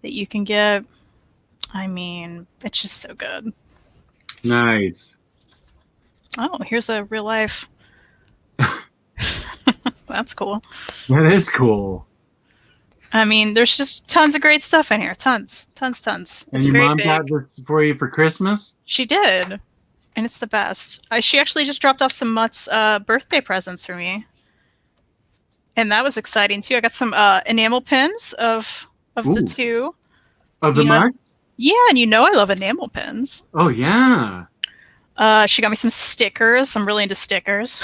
that you can get. I mean, it's just so good. Nice. Oh, here's a real life. That's cool. That is cool. I mean, there's just tons of great stuff in here. Tons. And your mom got this for you for Christmas? She did. And it's the best. She actually just dropped off some Mutts birthday presents for me. And that was exciting, too. I got some enamel pins of the two. Of the Mutts? Yeah, and I love enamel pins. Oh, yeah. She got me some stickers. I'm really into stickers.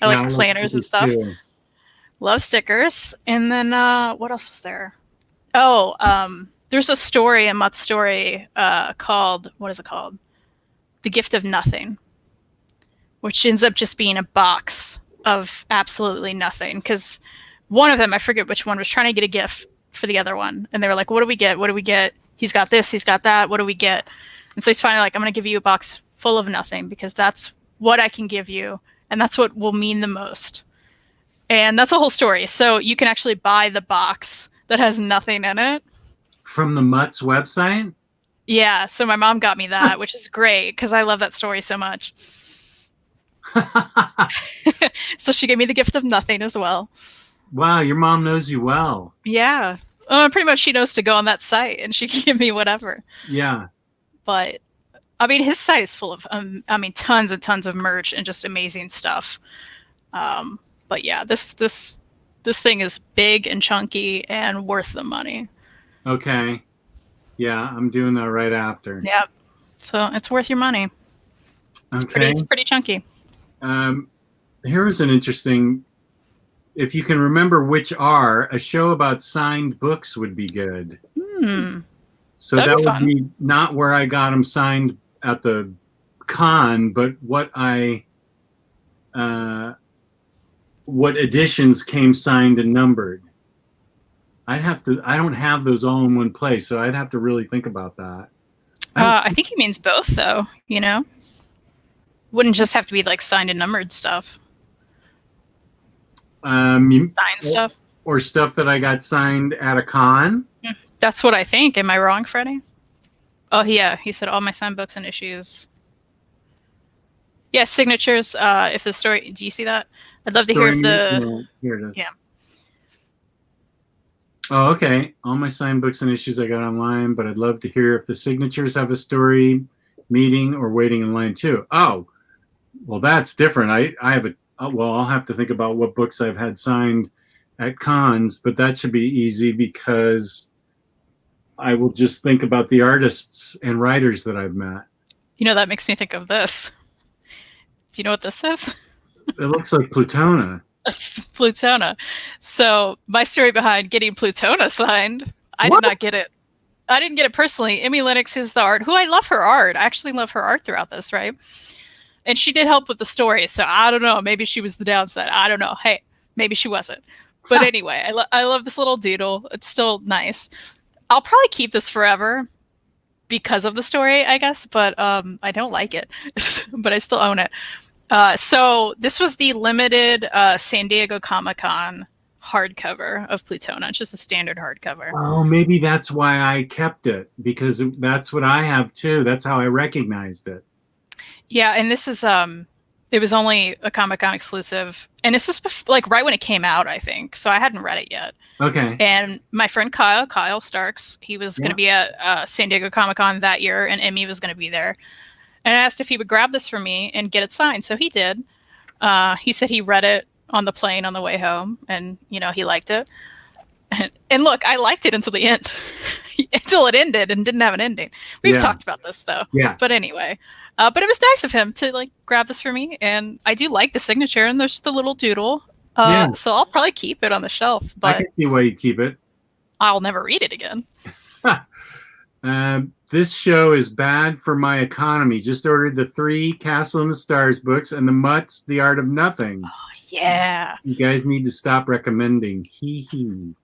I like planners and stuff. Too. Love stickers. And then what else was there? Oh, there's a story, a Mutts story called, what is it called? The Gift of Nothing, which ends up just being a box of absolutely nothing. Because one of them, I forget which one, was trying to get a gift for the other one. And they were like, what do we get? What do we get? He's got this, he's got that. What do we get? And so he's finally like, I'm going to give you a box full of nothing because that's what I can give you. And that's what will mean the most. And that's a whole story. So you can actually buy the box that has nothing in it. From the Mutts website? Yeah. So my mom got me that, which is great because I love that story so much. So she gave me the gift of nothing as well. Wow, your mom knows you well. Yeah. Pretty much she knows to go on that site and she can give me whatever. Yeah. But I mean, his site is full of, tons and tons of merch and just amazing stuff. But yeah, this thing is big and chunky and worth the money. Okay. Yeah, I'm doing that right after. Yep. So it's worth your money. Okay. It's pretty chunky. Here's an interesting, if you can remember which are, a show about signed books would be good. So that would be not where I got them signed at the con, but what editions came signed and numbered. I don't have those all in one place, so I'd have to really think about that. I think he means both, though, Wouldn't just have to be like signed and numbered stuff. Signed stuff. Or stuff that I got signed at a con. That's what I think. Am I wrong, Freddie? Oh, yeah. He said all my signed books and issues. Yeah, signatures. If the story... Do you see that? I'd love to hear if the... No, here it is. Yeah. Oh, okay. All my signed books and issues I got online, but I'd love to hear if the signatures have a story, meeting, or waiting in line too. Oh, well, that's different. I have a... Well, I'll have to think about what books I've had signed at cons, but that should be easy because I will just think about the artists and writers that I've met. You know, that makes me think of this. Do you know what this is? It looks like Plutona. It's Plutona. So my story behind getting Plutona signed, I did not get it. I didn't get it personally. Emmy Lennox, who's the art, who I love her art. I actually love her art throughout this, right? And she did help with the story. So I don't know. Maybe she was the downside. I don't know. Hey, maybe she wasn't. But anyway, I love this little doodle. It's still nice. I'll probably keep this forever because of the story, I guess. But I don't like it. But I still own it. So this was the limited San Diego Comic-Con hardcover of Plutona. It's just a standard hardcover. Oh, maybe that's why I kept it, because that's what I have too. That's how I recognized it. Yeah, and this is it was only a Comic-Con exclusive, and this was like right when it came out, I think. So I hadn't read it yet. Okay. And my friend Kyle Starks, he was going to be at San Diego Comic-Con that year, and Emmy was going to be there. And I asked if he would grab this for me and get it signed. So he did. He said he read it on the plane on the way home, and he liked it. And look, I liked it until the end, until it ended and didn't have an ending. We've talked about this though. Yeah. But anyway, but it was nice of him to like grab this for me, and I do like the signature, and there's the little doodle. So I'll probably keep it on the shelf. But I can see why you keep it. I'll never read it again. This show is bad for my economy. Just ordered the 3 Castle in the Stars books and the Mutts, The Art of Nothing. Oh, yeah. You guys need to stop recommending. Hee hee.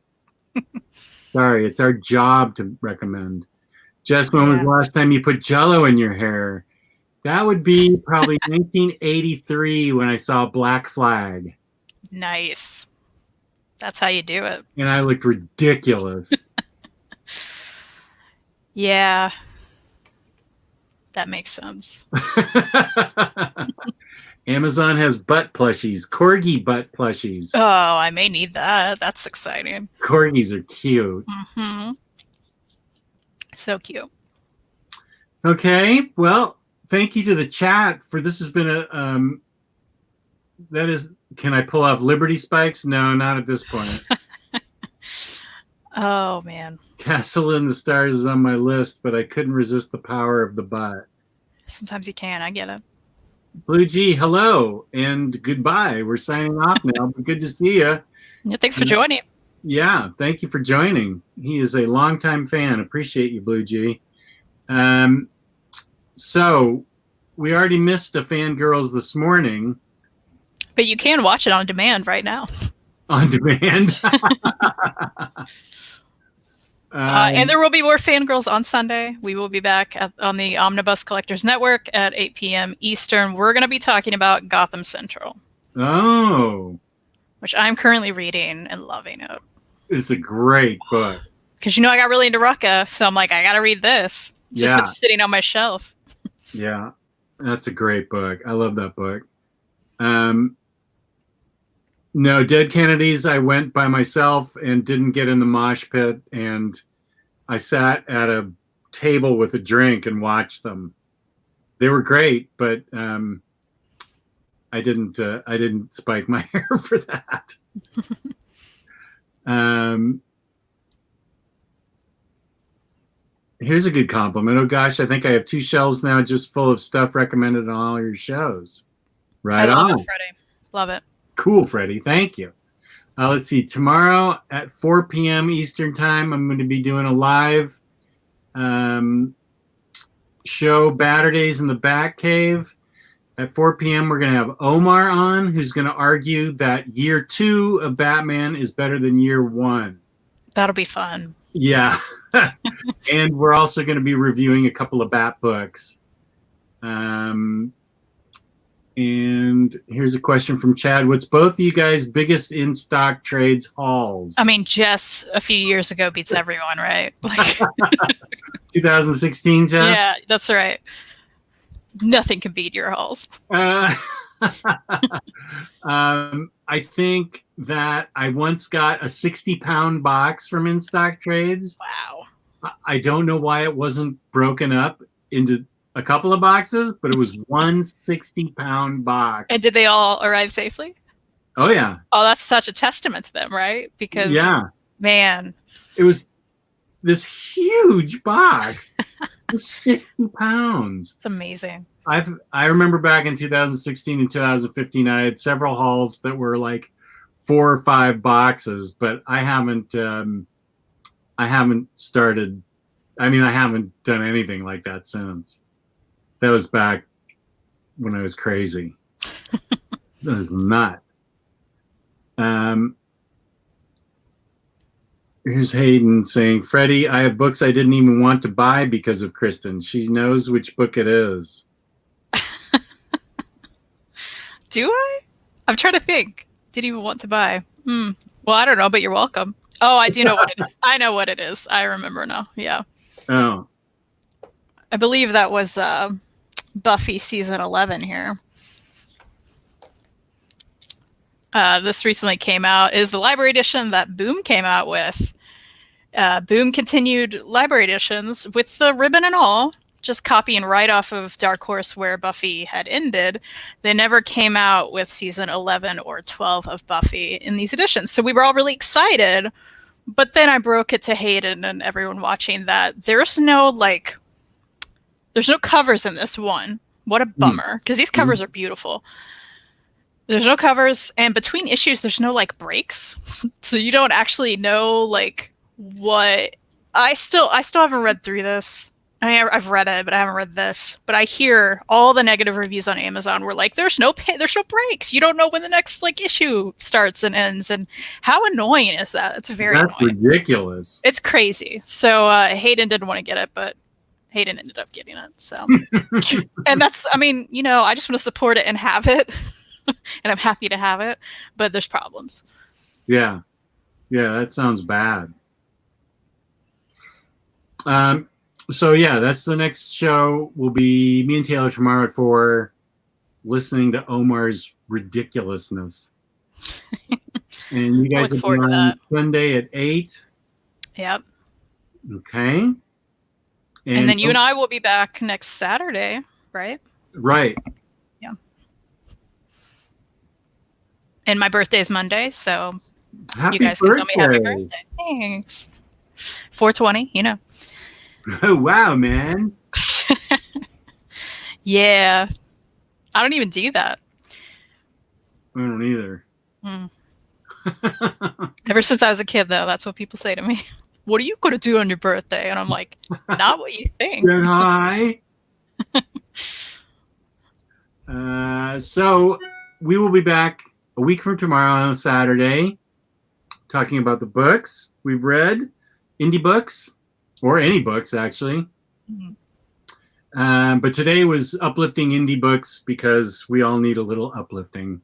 Sorry, it's our job to recommend. Jess, when was the last time you put Jell-O in your hair? That would be probably 1983 when I saw Black Flag. Nice. That's how you do it. And I looked ridiculous. Yeah. That makes sense. Amazon has butt plushies, corgi butt plushies. Oh, I may need that. That's exciting. Corgis are cute. Mm-hmm. So cute. Okay, well, thank you to the chat for this. Has been a that is. Can I pull off Liberty Spikes? No, not at this point. Oh man. Castle in the Stars is on my list, but I couldn't resist the power of the butt. Sometimes you can. I get it. Blue G, hello and goodbye. We're signing off now, but good to see you. Yeah, thanks for joining. Yeah, thank you for joining. He is a longtime fan. Appreciate you, Blue G. So we already missed a Fangirls this morning. But you can watch it on demand right now. On demand. And there will be more Fangirls on Sunday. We will be back on the Omnibus Collectors Network at 8 p.m. Eastern. We're going to be talking about Gotham Central. Oh. Which I'm currently reading and loving it. It's a great book. Because I got really into Rucka, so I'm like, I got to read this. It's just been sitting on my shelf. Yeah, that's a great book. I love that book. No, Dead Kennedys, I went by myself and didn't get in the mosh pit, and I sat at a table with a drink and watched them. They were great, but I didn't spike my hair for that. Here's a good compliment. Oh gosh, I think I have 2 shelves now just full of stuff recommended on all your shows. Right on. I love it, Freddie. Love it. Cool, Freddie. Thank you. Let's see. Tomorrow at 4 p.m. Eastern Time, I'm going to be doing a live show, Batter Days in the Bat Cave. At 4 p.m., we're going to have Omar on, who's going to argue that year 2 of Batman is better than year 1. That'll be fun. Yeah. And we're also going to be reviewing a couple of Bat books. And here's a question from Chad. What's both of you guys' biggest in-stock trades hauls? I mean, Jess a few years ago beats everyone, right? 2016, Chad? Yeah, that's right. Nothing can beat your hauls. I think that I once got a 60-pound box from In-Stock Trades. Wow. I don't know why it wasn't broken up into a couple of boxes, but it was one 60-pound box. And did they all arrive safely? Oh, yeah. Oh, that's such a testament to them, right? Because, man. It was this huge box. 60 pounds. It's amazing. I remember back in 2016 and 2015, I had several hauls that were like 4 or 5 boxes, but I haven't started. I mean, I haven't done anything like that since. That was back when I was crazy. That was nuts. Here's Hayden saying, Freddie, I have books I didn't even want to buy because of Kristen. She knows which book it is. Do I? I'm trying to think. Didn't even want to buy. Well, I don't know, but you're welcome. Oh, I do know what it is. I know what it is. I remember now. Yeah. Oh. I believe that was Buffy season 11 here. This recently came out. Is the library edition that Boom came out with. Boom continued library editions with the ribbon and all, just copying right off of Dark Horse where Buffy had ended. They never came out with season 11 or 12 of Buffy in these editions. So we were all really excited. But then I broke it to Hayden and everyone watching that there's no covers in this one. What a bummer, because these covers are beautiful. There's no covers, and between issues, there's no like breaks, so you don't actually know like what. I still haven't read through this. I mean, I've read it, but I haven't read this. But I hear all the negative reviews on Amazon were like, "There's no breaks. You don't know when the next like issue starts and ends." And how annoying is that? It's very annoying. That's ridiculous. It's crazy. So Hayden didn't want to get it, but Hayden ended up getting it. So, and that's, I mean, you know, I just want to support it and have it. And I'm happy to have it, but there's problems. Yeah, that sounds bad. So yeah, that's the next show. Will be me and Taylor tomorrow at 4, listening to Omar's ridiculousness. And you guys will be on Sunday at 8. Yep. Okay. And then you and I will be back next Saturday, right? Right. And my birthday is Monday, so happy you guys birthday. Can tell me happy birthday. Thanks. 420, you know. Oh, wow, man. Yeah. I don't even do that. I don't either. Ever since I was a kid, though, that's what people say to me. What are you going to do on your birthday? And I'm like, not what you think. Get high. So we will be back a week from tomorrow on Saturday, talking about the books we've read, indie books, or any books, actually. But today was uplifting indie books because we all need a little uplifting.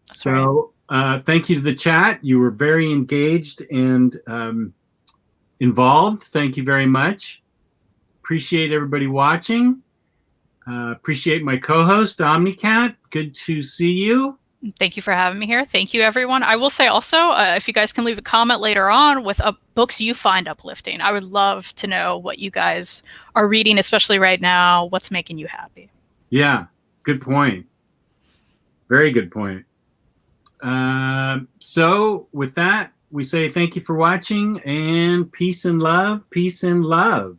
That's so thank you to the chat. You were very engaged and involved. Thank you very much. Appreciate everybody watching. Appreciate my co-host, OmniCat. Good to see you. Thank you for having me here. Thank you, everyone. I will say also, if you guys can leave a comment later on with books you find uplifting. I would love to know what you guys are reading, especially right now. What's making you happy? Yeah, good point. Very good point. So with that, we say thank you for watching and peace and love. Peace and love.